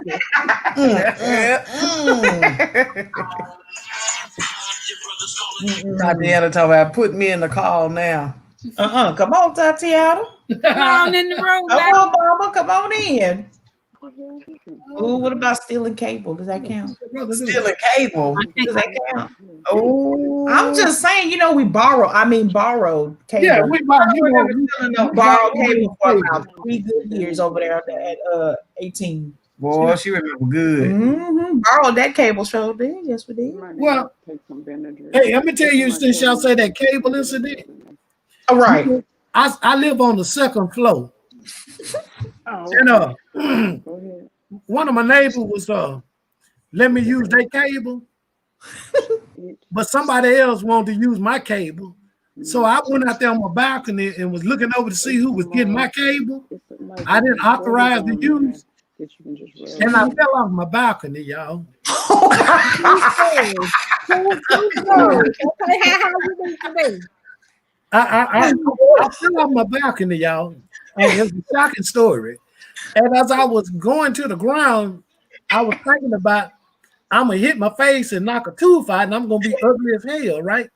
Tatiana talking about put me in the call now. Come on, Tatiana. Come on in the room. Come on, Mama. Come on in. Ooh, what about stealing cable? Does that count? Stealing cable. Does that count? Oh, I'm just saying, we borrowed cable. Yeah, we might, Borrowed cable for about 3 good years over there at 18. boy, she remember good. Mm-hmm. Borrowed that cable show did. Yes, we did. Well, hey, let me tell you, since y'all say that cable incident, All right. I live on the second floor. And one of my neighbors was let me use their cable, but somebody else wanted to use my cable. So I went out there on my balcony and was looking over to see who was getting my cable. I didn't authorize the use, and I fell off my balcony, y'all. I fell off my balcony, y'all. It's a shocking story. And as I was going to the ground, I was thinking about I'm gonna hit my face and knock a tooth out, and I'm gonna be ugly as hell, right?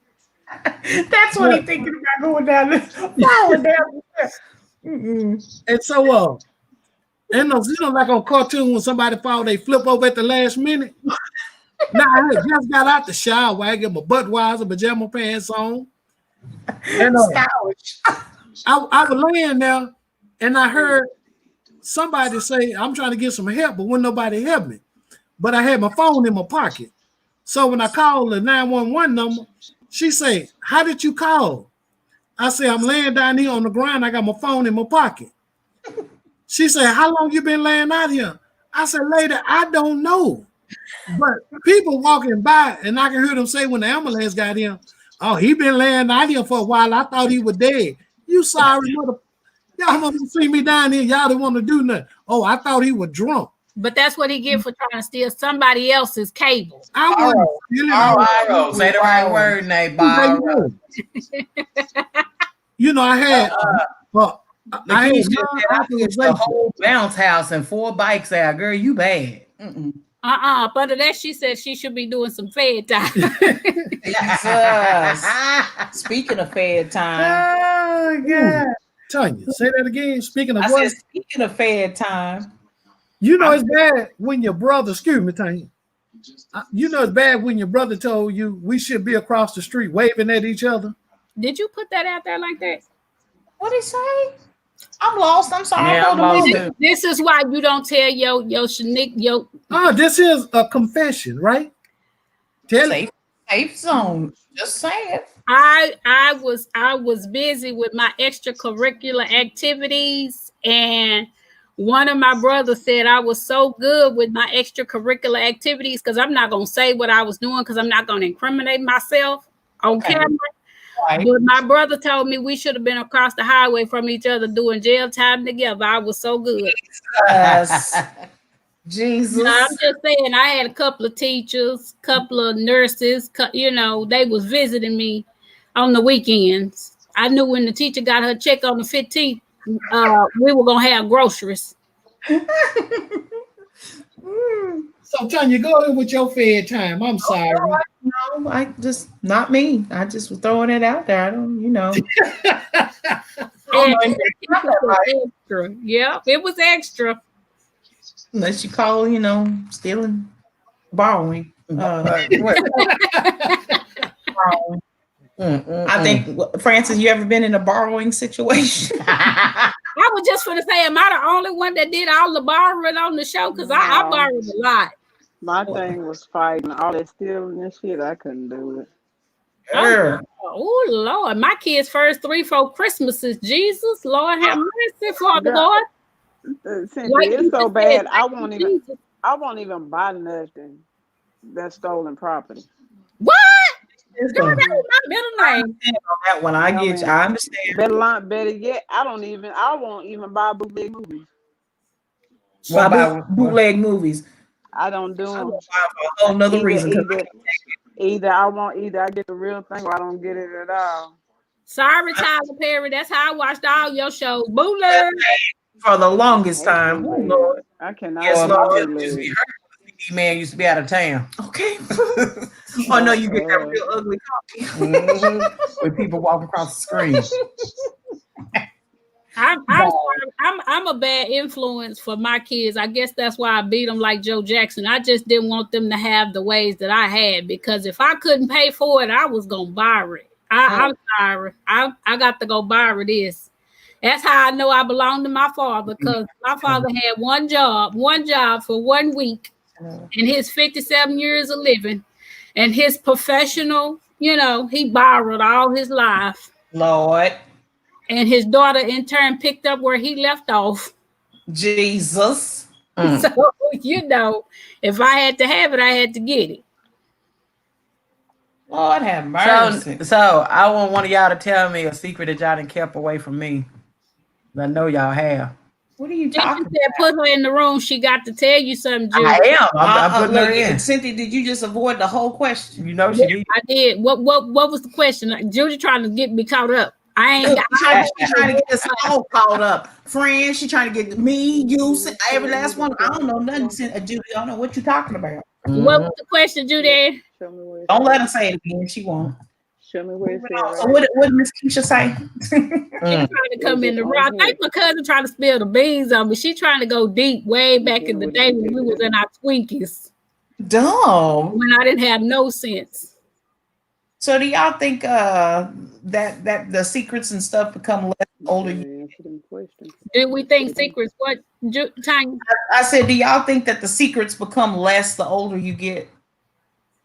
That's what he's thinking about going down this. Falling down this. And so, like on cartoon when somebody fall, they flip over at the last minute. Now I had just got out the shower, I get my Budweiser pajama pants on, and I was laying there, and I heard somebody say, "I'm trying to get some help," but when nobody helped me. But I had my phone in my pocket. So when I called the 911 number, she said, "How did you call?" I said, "I'm laying down here on the ground. I got my phone in my pocket." She said, "How long you been laying out here?" I said, "Lady, I don't know. But people walking by, and I can hear them say when the ambulance got here, 'Oh, he been laying out here for a while. I thought he was dead.' You sorry, mother. Y'all want to see me down here. Y'all didn't want to do nothing. Oh, I thought he was drunk." But that's what he get for trying to steal somebody else's cable. I wasn't stealing. Borrow. Say the right word, Nate. Borrow. I had I ain't the whole bounce house and 4 bikes out. Girl, you bad. But of that, she said she should be doing some fed time. Jesus. Speaking of fed time. Oh, God. Tanya, say that again. Speaking of I what? said, speaking of fed time. It's bad when your brother, excuse me, Tanya. It's bad when your brother told you we should be across the street waving at each other. Did you put that out there like that? What did he say? I'm lost. I'm sorry. Yeah, I'm lost. This is why you don't tell your Shanique, This is a confession, right? Tell it. Safe zone. Just say it. I was busy with my extracurricular activities, and one of my brothers said I was so good with my extracurricular activities because I'm not gonna say what I was doing because I'm not gonna incriminate myself on camera. Right. But my brother told me we should have been across the highway from each other doing jail time together. I was so good. Jesus. I'm just saying, I had a couple of teachers, couple of nurses, they was visiting me on the weekends. I knew when the teacher got her check on the 15th, we were going to have groceries. So, Tanya, go ahead with your fed time. I'm sorry. No, I just, not me. I just was throwing it out there. I don't, Extra. Yeah, it was extra. Unless you call, stealing, borrowing. Borrowing. I think, Francis, you ever been in a borrowing situation? I was just going to say, am I the only one that did all the borrowing on the show? Because I borrowed a lot. My thing was fighting. All that stealing and shit, I couldn't do it. Oh, Lord. My kids' first 3-4 Christmases. Jesus, Lord, have mercy, Father God. It's so bad. I won't even buy nothing that's stolen property. What? Girl, that was my middle name. That one, I understand. Better yet, I won't even buy bootleg movies. Bootleg movies. I don't do them. For a whole nother reason. Either I get the real thing or I don't get it at all. Sorry, Tyler Perry. That's how I watched all your shows. Bootleg. For the longest time. Oh, Lord. I cannot. Yes, Lord. Man used to be out of town. Okay. Oh no, you get that real ugly copy. With people walking across the screen. I'm a bad influence for my kids. I guess that's why I beat them like Joe Jackson. I just didn't want them to have the ways that I had, because if I couldn't pay for it, I was gonna borrow it. I'm sorry. I got to go borrow this. That's how I know I belong to my father, because my father had one job for 1 week in his 57 years of living, and his professional, he borrowed all his life. Lord And his daughter in turn picked up where he left off. Jesus. So, if I had to have it, I had to get it. Lord have mercy. So I want one of y'all to tell me a secret that y'all done kept away from me. I know y'all have. What are you Then talking she said, put her in the room. She got to tell you something, Judy. I am. I'm putting her in. Cynthia, did you just avoid the whole question? You know she did. I did. What was the question? Judy trying to get me caught up. I ain't She's trying to get us all caught up. Friends, she trying to get me, you, every last one. I don't know nothing, Judy. I don't know what you're talking about. What was the question, Judy? Don't let her say it again. She won't. Show me where it says. So what did Miss Keisha say? She trying to come in the rock. I think my cousin trying to spill the beans on me. She trying to go deep way back in the day when we was in our Twinkies. Dumb. When I didn't have no sense. So do y'all think that the secrets and stuff become less the older you? Do we think secrets? What, Tanya? I said, do y'all think that the secrets become less the older you get?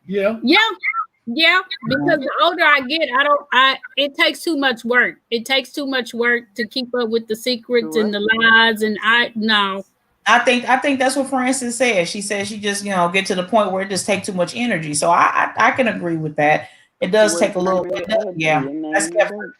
Yeah. Yeah, because the older I get, it takes too much work. It takes too much work to keep up with the secrets and the lies, and no. I think that's what Frances said. She said she just, get to the point where it just takes too much energy. So I can agree with that. It does take a little bit. Yeah. That's definitely.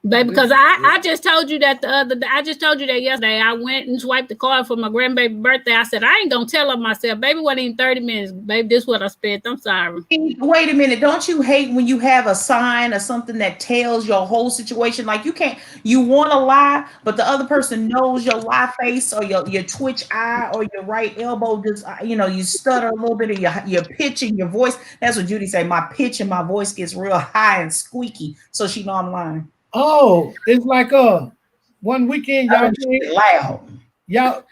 Baby, because I just told you that yesterday. I went and swiped the card for my grandbaby birthday. I said, I ain't gonna tell her myself. Baby, wasn't even 30 minutes. Baby, this is what I spent. I'm sorry. Wait a minute. Don't you hate when you have a sign or something that tells your whole situation? Like you want to lie, but the other person knows your lie face or your twitch eye or your right elbow. Just, you stutter a little bit of your pitch and your voice. That's what Judy say. My pitch and my voice gets real high and squeaky. So she know I'm lying. Oh, it's like one weekend y'all came loud. Y'all,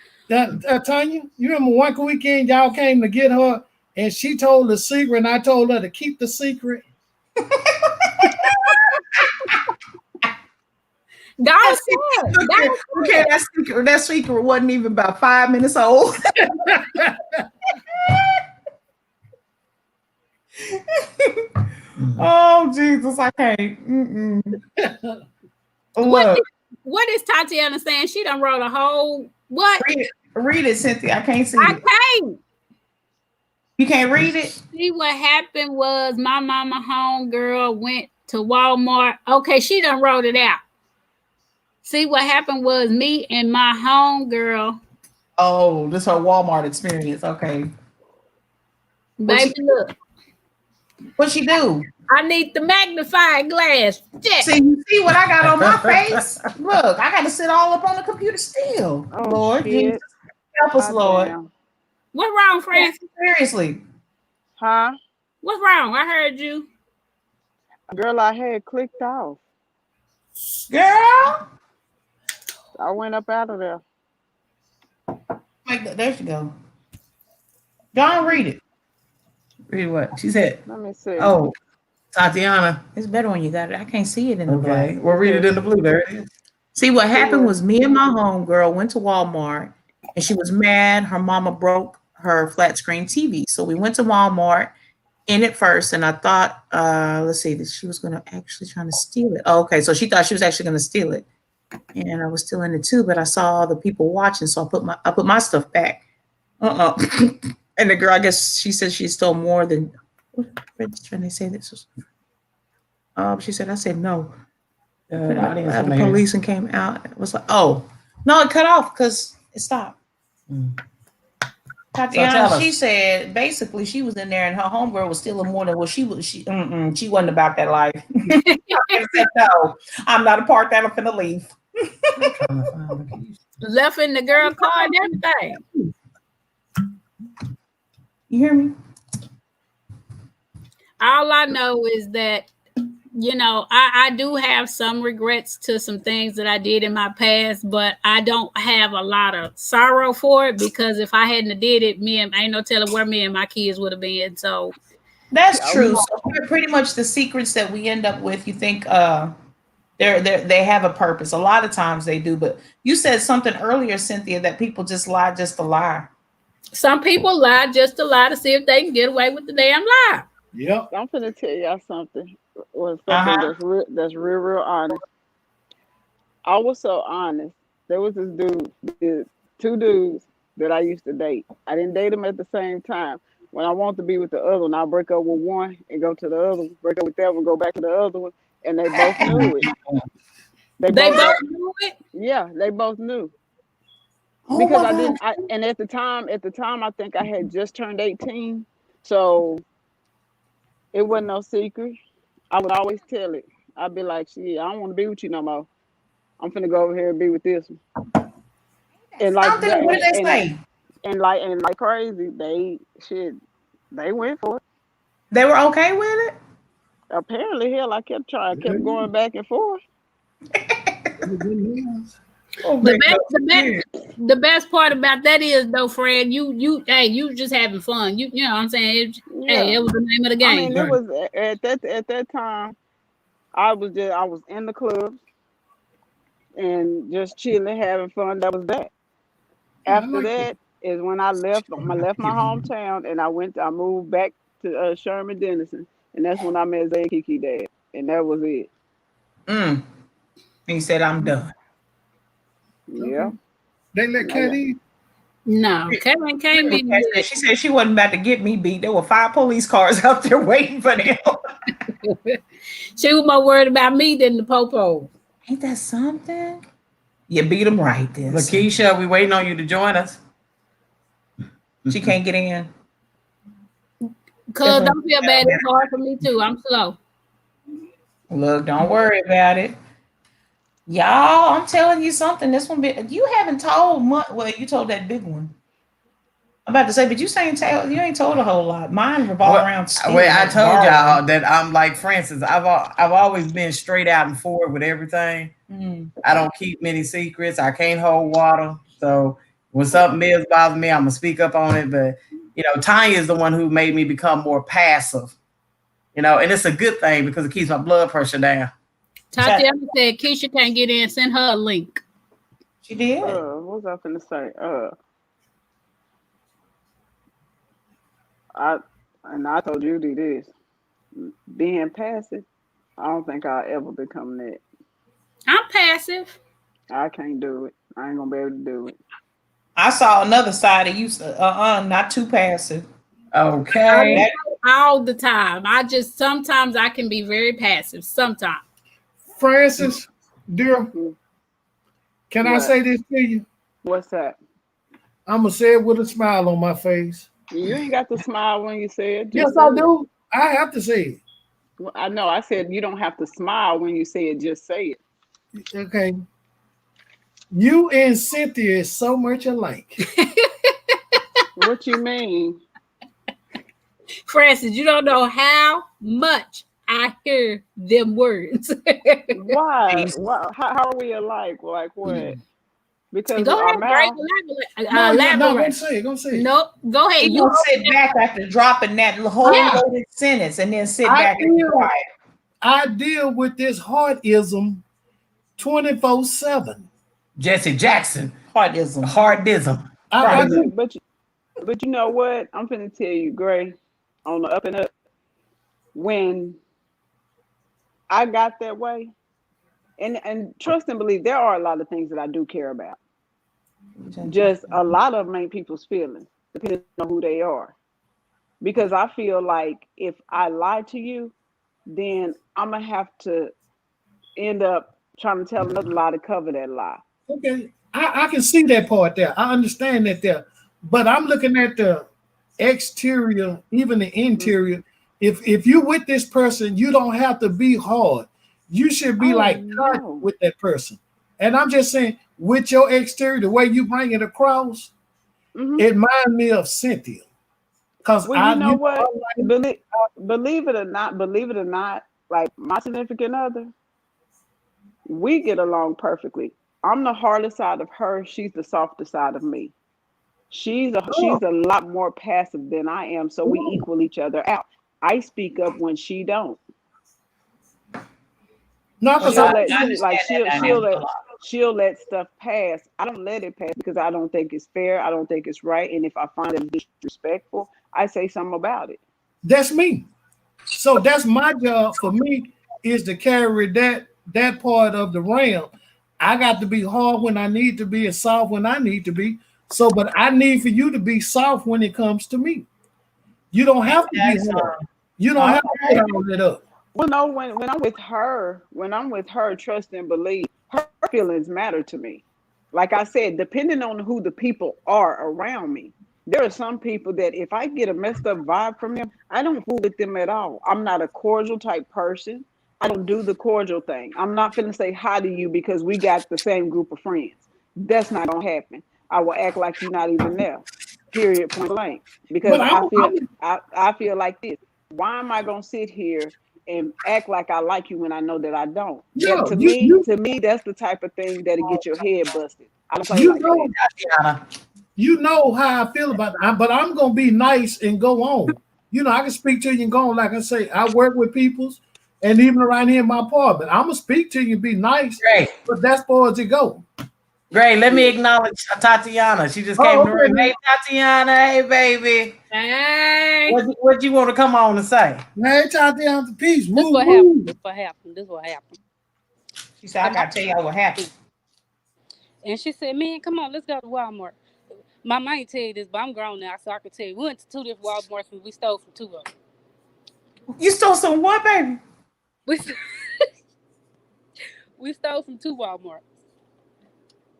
Tanya, you remember one weekend y'all came to get her and she told the secret and I told her to keep the secret. God said. Okay, that secret wasn't even about 5 minutes old. Oh Jesus, I can't. What is Tatiana saying? She done wrote a whole what? Read it, Cynthia. I can't see it. I can't. You can't read it? See, what happened was my mama homegirl went to Walmart. Okay, she done wrote it out. See, what happened was me and my homegirl. Oh, this is her Walmart experience. Okay. Baby, look. What'd she do? I need the magnifying glass. Check. See, you see what I got on my face? Look, I got to sit all up on the computer still. Oh, Lord, Jesus, help us, Lord. Damn. What's wrong, Francis? Seriously. Huh? What's wrong? I heard you. Girl, I had clicked off. Girl. I went up out of there. There she go. Don't read it. Read what? She said. Let me see. Oh, Tatiana. It's better when you got it. I can't see it in the okay. black. Well, read it in the blue. There it is. See, what happened was me and my homegirl went to Walmart and she was mad. Her mama broke her flat screen TV. So we went to Walmart in it first. And I thought, let's see, that she was going to actually trying to steal it. Oh, okay. So she thought she was actually going to steal it. And I was still in it too, but I saw all the people watching. So I put my stuff back. And the girl, I guess she said she stole more than, trying to say this. She said, I said, no. The police and came out. It was like, oh, no, it cut off because it stopped. Tatiana, she said, basically, she was in there and her homegirl was stealing more than what she was. She wasn't about that life. I said, no, I'm not a part that I'm finna leave. Left in the girl car and everything. You hear me? All I know is that I do have some regrets to some things that I did in my past, but I don't have a lot of sorrow for it because if I hadn't did it, I ain't no telling where me and my kids would have been. So That's true. So pretty much the secrets that we end up with, you think they have a purpose. A lot of times they do, but you said something earlier, Cynthia, that people just lie just to lie. some people lie just to lie to see if they can get away with the damn lie. Yep. I'm gonna tell y'all something. Well, something Uh-huh. that's real honest. I was so honest. There was two dudes that I used to date. I didn't date them at the same time. When I want to be with the other one, I'll break up with one and go to the other one, break up with that one, go back to the other one, and they both knew it. They They both, both knew it. yeah, they both knew. Oh Because my I God. didn't, and at the time, I think I had just turned 18, so it wasn't no secret. I would always tell it. I'd be like, "Shit, I don't want to be with you no more. I'm finna go over here and be with this one." And like Something. that, What did they say? and like crazy, they went for it. They were okay with it? Apparently, hell, I kept going back and forth. Oh, The best part about that is though, Fred, you just having fun. You know what I'm saying? Hey, it was the name of the I game. mean, it was at that time. I was in the clubs and just chilling, having fun. That was that. After that is when I left my hometown and I moved back to Sherman Denison, and that's when I met Zay and Kiki dad, and that was it. And he said, I'm done. Yeah. They let Cat eat. No, Kevin can't be. She said she wasn't about to get me beat. There were 5 police cars out there waiting for them. She was more worried about me than the popo. Ain't that something? You beat them right then. Lakeisha, we waiting on you to join us. She can't get in. Cause don't feel bad. It's hard for me too. I'm slow. Look, don't worry about it. Y'all, I'm telling you something. This one, you haven't told much. Well, you told that big one. I'm about to say, but you ain't told a whole lot. Mine revolve around. Well, I told y'all that I'm like Francis. I've always been straight out and forward with everything. I don't keep many secrets. I can't hold water. So when something is bothering me, I'm gonna speak up on it. But Tanya is the one who made me become more passive. And it's a good thing because it keeps my blood pressure down. Tatiana said Keisha can't get in. Send her a link. She did. What was I finna say? I told Judy this. Being passive, I don't think I'll ever become that. I'm passive. I can't do it. I ain't gonna be able to do it. I saw another side of you. Not too passive. Okay. All the time. Sometimes I can be very passive. Sometimes. Francis, dear, can I say this to you? What's that? I'm gonna say it with a smile on my face. You ain't got to smile when you say it. Yes, I do. I have to say it. Well, I know. I said you don't have to smile when you say it. Just say it. Okay. You and Cynthia is so much alike. What you mean? Francis, you don't know how much I hear them words. Why? How are we alike? Like what? Because go our ahead, mouth. No, go say it. Nope, go ahead. You sit back after dropping that whole loaded sentence and then sit back and be quiet. I deal with this heartism 24/7. Jesse Jackson. Heartism. But you know what? I'm finna tell you, Gray, on the up and up. When I got that way, and trust and believe, there are a lot of things that I do care about. Just a lot of them ain't people's feelings, depending on who they are. Because I feel like if I lie to you, then I'm gonna have to end up trying to tell another lie to cover that lie. Okay, I can see that part there. I understand that there, but I'm looking at the exterior, even the interior. If you with this person, you don't have to be hard. You should be with that person. And I'm just saying, with your exterior, the way you bring it across, it reminds me of Cynthia. Because you know what? Believe it or not, like my significant other, we get along perfectly. I'm the harder side of her. She's the softer side of me. She's a lot more passive than I am, so we equal each other out. I speak up when she don't. No, because She'll I let understand that dynamic a lot. she'll let stuff pass. I don't let it pass because I don't think it's fair. I don't think it's right. And if I find it disrespectful, I say something about it. that's me. So that's my job for me is to carry that part of the realm. I got to be hard when I need to be and soft when I need to be. So, but I need for you to be soft when it comes to me. You don't have to be hard. You don't have to put all that up. Well, no, when I'm with her, trust and believe, her feelings matter to me. Like I said, depending on who the people are around me, there are some people that if I get a messed up vibe from them, I don't fool with them at all. I'm not a cordial type person. I don't do the cordial thing. I'm not finna say hi to you because we got the same group of friends. That's not gonna happen. I will act like you're not even there. Period. Point blank. Because But I feel like this. Why am I gonna sit here and act like I like you when I know that I don't? yeah, That to me, that's the type of thing that'll get your head busted. I don't play you like know, that. you know how I feel about that. But I'm gonna be nice and go on. You know, I can speak to you and go on. Like I say, I work with peoples, and even around here in my apartment, I'm gonna speak to you and be nice. Great. But that's far as it go. Great. Let me acknowledge Tatiana. She just came to the room. Hey, Tatiana. Hey, baby. Hey. What you want to come on and say? Hey, Tatiana, peace. This Move, what move. happened. This what happened. This what happened. She said, I gotta tell y'all what happened. And she said, man, come on, let's go to Walmart. Mama ain't tell you this, but I'm grown now, so I can tell you. We went to 2 different Walmarts and we stole from 2 of them. You stole some what, baby? We stole from 2 Walmarts.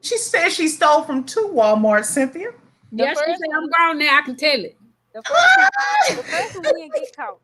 She said she stole from 2 Walmart, Cynthia. Yeah, she said I'm grown now. I can tell it. The first one we didn't get caught.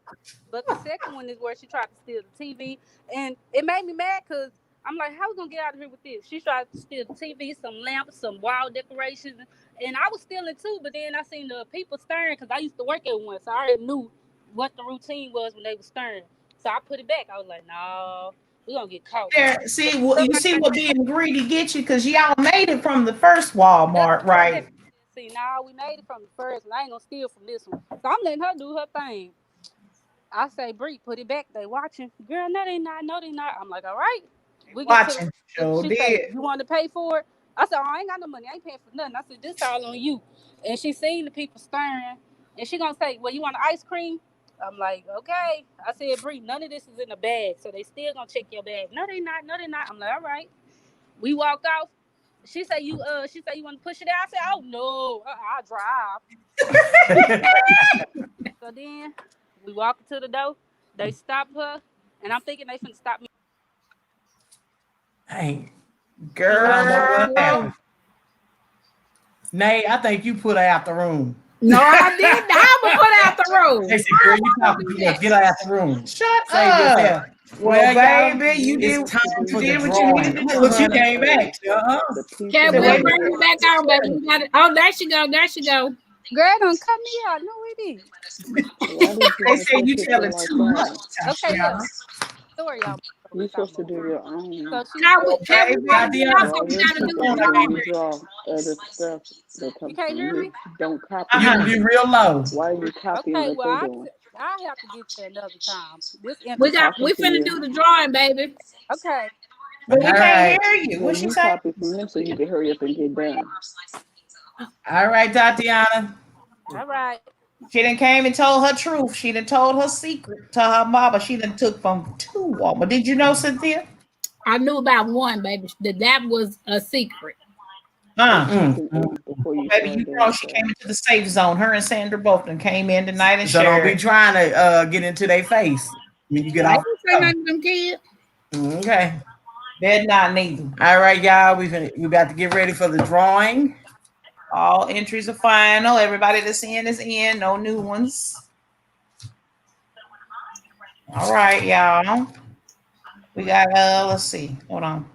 But the second one is where she tried to steal the TV. And it made me mad because I'm like, how we going to get out of here with this? She tried to steal the TV, some lamps, some wall decorations. And I was stealing too, but then I seen the people stirring because I used to work at one. So I already knew what the routine was when they were stirring. So I put it back. I was like, no, we're going to get caught. There, see, you see what being greedy gets you because y'all made it from the first Walmart, right? See, now we made it from the first, and I ain't gonna steal from this one. So I'm letting her do her thing. I say, Bree, put it back. They watching. Girl, no, they not. No, they not. I'm like, all right. We get Watching. Sure she did. say, you want to pay for it? I said, oh, I ain't got no money. I ain't paying for nothing. I said, this all on you. And she seen the people staring, and she gonna say, well, you want ice cream? I'm like, okay. I said, Bree, none of this is in a bag, so they still gonna check your bag. No, they not. No, they not. I'm like, all right. We walk off. She said you want to push it out. I said, oh no, I'll drive. So then we walk to the door. They stop her, and I'm thinking they finna stop me. Hey, girl. Nay, I think you put her out the room. No, I didn't. I would put out the room. They said, girl, you talking too much. Get her out the room. Shut Say this up. there. Well, y'all, baby, you it's did, time for you did the what you needed to drawing. do. Look, you came back. Can we bring it back on, baby? We got it. Oh, there she go. There she go. Girl, don't cut me out. No, it didn't. They say you telling too much. Okay, yeah. Story, y'all. You're supposed to do your own. So she Can we got to do All what we this got to people do? want to draw other stuff that comes You can't from hear you. me? Don't copy. You can be real low. Why are you copying Okay, what well, they're doing? I have to get to another time. We finna do the drawing, baby. Okay. But we All can't right. hear you. Well, What she you say? copy from them so you can hurry up and get done. All right, Tatiana. All right. She done came and told her truth. She done told her secret to her mama. She done took from 2 Walmart. Did you know, Cynthia? I knew about one, baby. That was a secret. Before you Baby, you know she came into the safe zone. Her and Sandra both done came in tonight and So don't shared. be trying to get into their face when you get I off. didn't say nothing to them kids. Okay. They're not neither. All right, y'all. We about to get ready for the drawing. All entries are final. Everybody that's in is in. No new ones. All right, y'all. We got let's see. Hold on.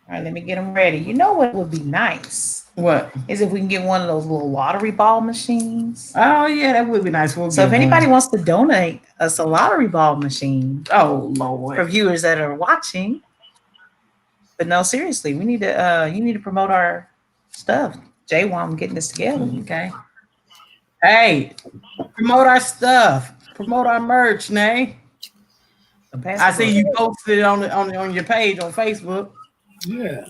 All right, let me get them ready. You know what would be nice What? is if we can get one of those little lottery ball machines. Oh yeah, that would be nice. We'll So if get anybody one. wants to donate us a lottery ball machine Oh for Lord. viewers that are watching, but no, seriously, we need to. You need to promote our stuff, Jay. While I'm getting this together, Okay. Hey, promote our stuff. Promote our merch, Nay. I see you posted it on your page on Facebook. Yeah.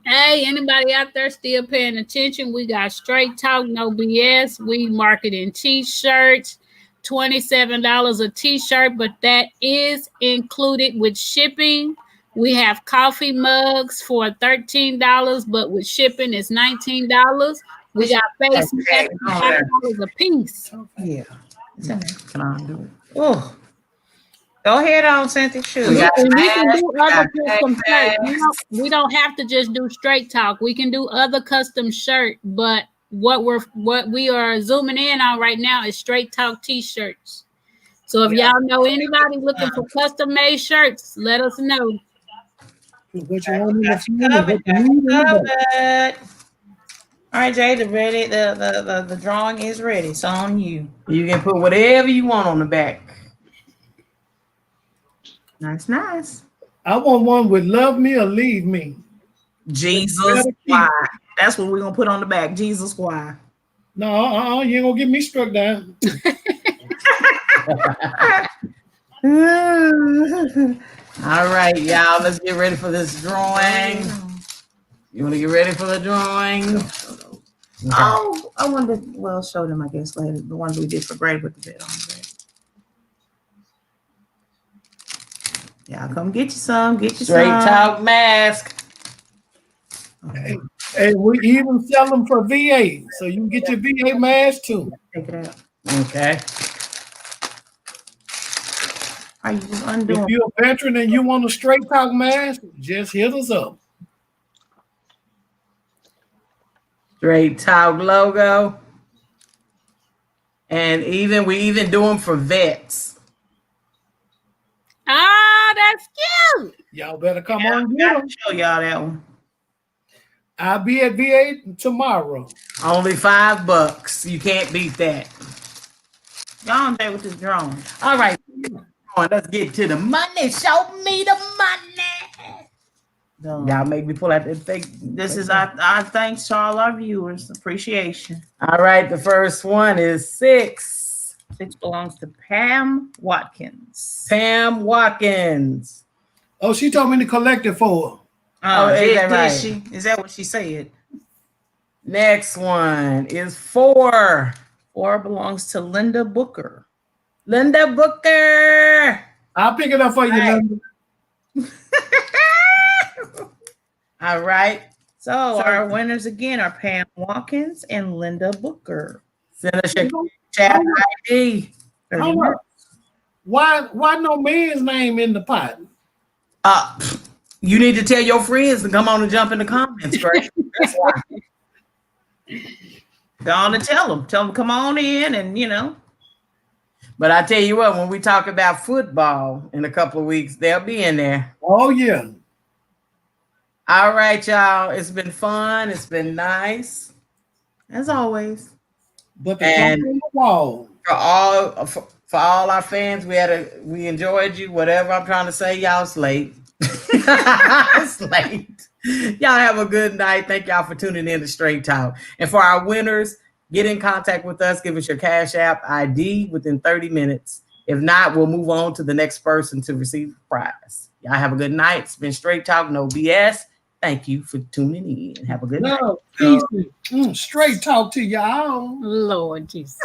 Hey, anybody out there still paying attention? We got Straight Talk, No BS. We marketing t-shirts, $27 a t-shirt, but that is included with shipping. We have coffee mugs for $13, but with shipping it's $19. We got face masks for $5 a piece. Yeah. Can I do it? Oh, go ahead on, Cynthia. Shoot. We got And we can do other got custom shirts. backpacks. We don't have to just do Straight Talk. We can do other custom shirt, but what we are zooming in on right now is Straight Talk t-shirts. So if y'all know anybody looking for custom made shirts, let us know. What you want in the Got you future, covered, what you got need you in the back. covered. All right, Jay, the drawing is ready. It's on you. You can put whatever you want on the back. Nice, nice. I want one with love me or leave me. Jesus, why? That's what we're gonna put on the back. Jesus, why? No, you ain't gonna get me struck down. All right, y'all. Let's get ready for this drawing. You want to get ready for the drawing? Oh, I wonder. Well, show them, I guess, later. The ones we did for grade with the bit on the back. Yeah, come get you some. Get you Straight some. Talk mask. Okay, And we even sell them for VA, so you can get your VA mask too. take it out. Okay. Are you If undoing? you're a veteran and you want a Straight Talk mask, just hit us up. Straight Talk logo. And we even do them for vets. Ah, that's cute. Y'all better come Yeah, on and I get gotta them. show y'all that one. I'll be at VA tomorrow. Only $5. You can't beat that. Y'all stay with this drawing. All right. Let's get to the money. Show me the money. Done. Y'all make me pull out that fake. This is our thanks to all our viewers. Appreciation. All right. The first one is 6. 6 belongs to Pam Watkins. Pam Watkins. Oh, she told me to collect it for her. Oh, is that right? she? Is that what she said? Next one is 4. 4 belongs to Linda Booker. Linda Booker. I'll pick it up for you, Right. Linda. All right. So our winners again are Pam Watkins and Linda Booker. Send us your chat ID. Hold up. Why no man's name in the pot? You need to tell your friends to come on and jump in the comments, Greg. That's why. Go on and tell them come on in and But I tell you what, when we talk about football in a couple of weeks, they'll be in there. Oh yeah. All right, y'all. It's been fun. It's been nice. as always. But the And- clock on the wall. For all our fans, we enjoyed you. Whatever I'm trying to say, y'all, it's late. It's late. Y'all have a good night. Thank y'all for tuning in to Straight Talk. And for our winners, get in contact with us. Give us your Cash App ID within 30 minutes. If not, we'll move on to the next person to receive the prize. Y'all have a good night. It's been Straight Talk, no BS. Thank you for tuning in. Have a good night. No, peace. Straight talk to y'all. Lord Jesus.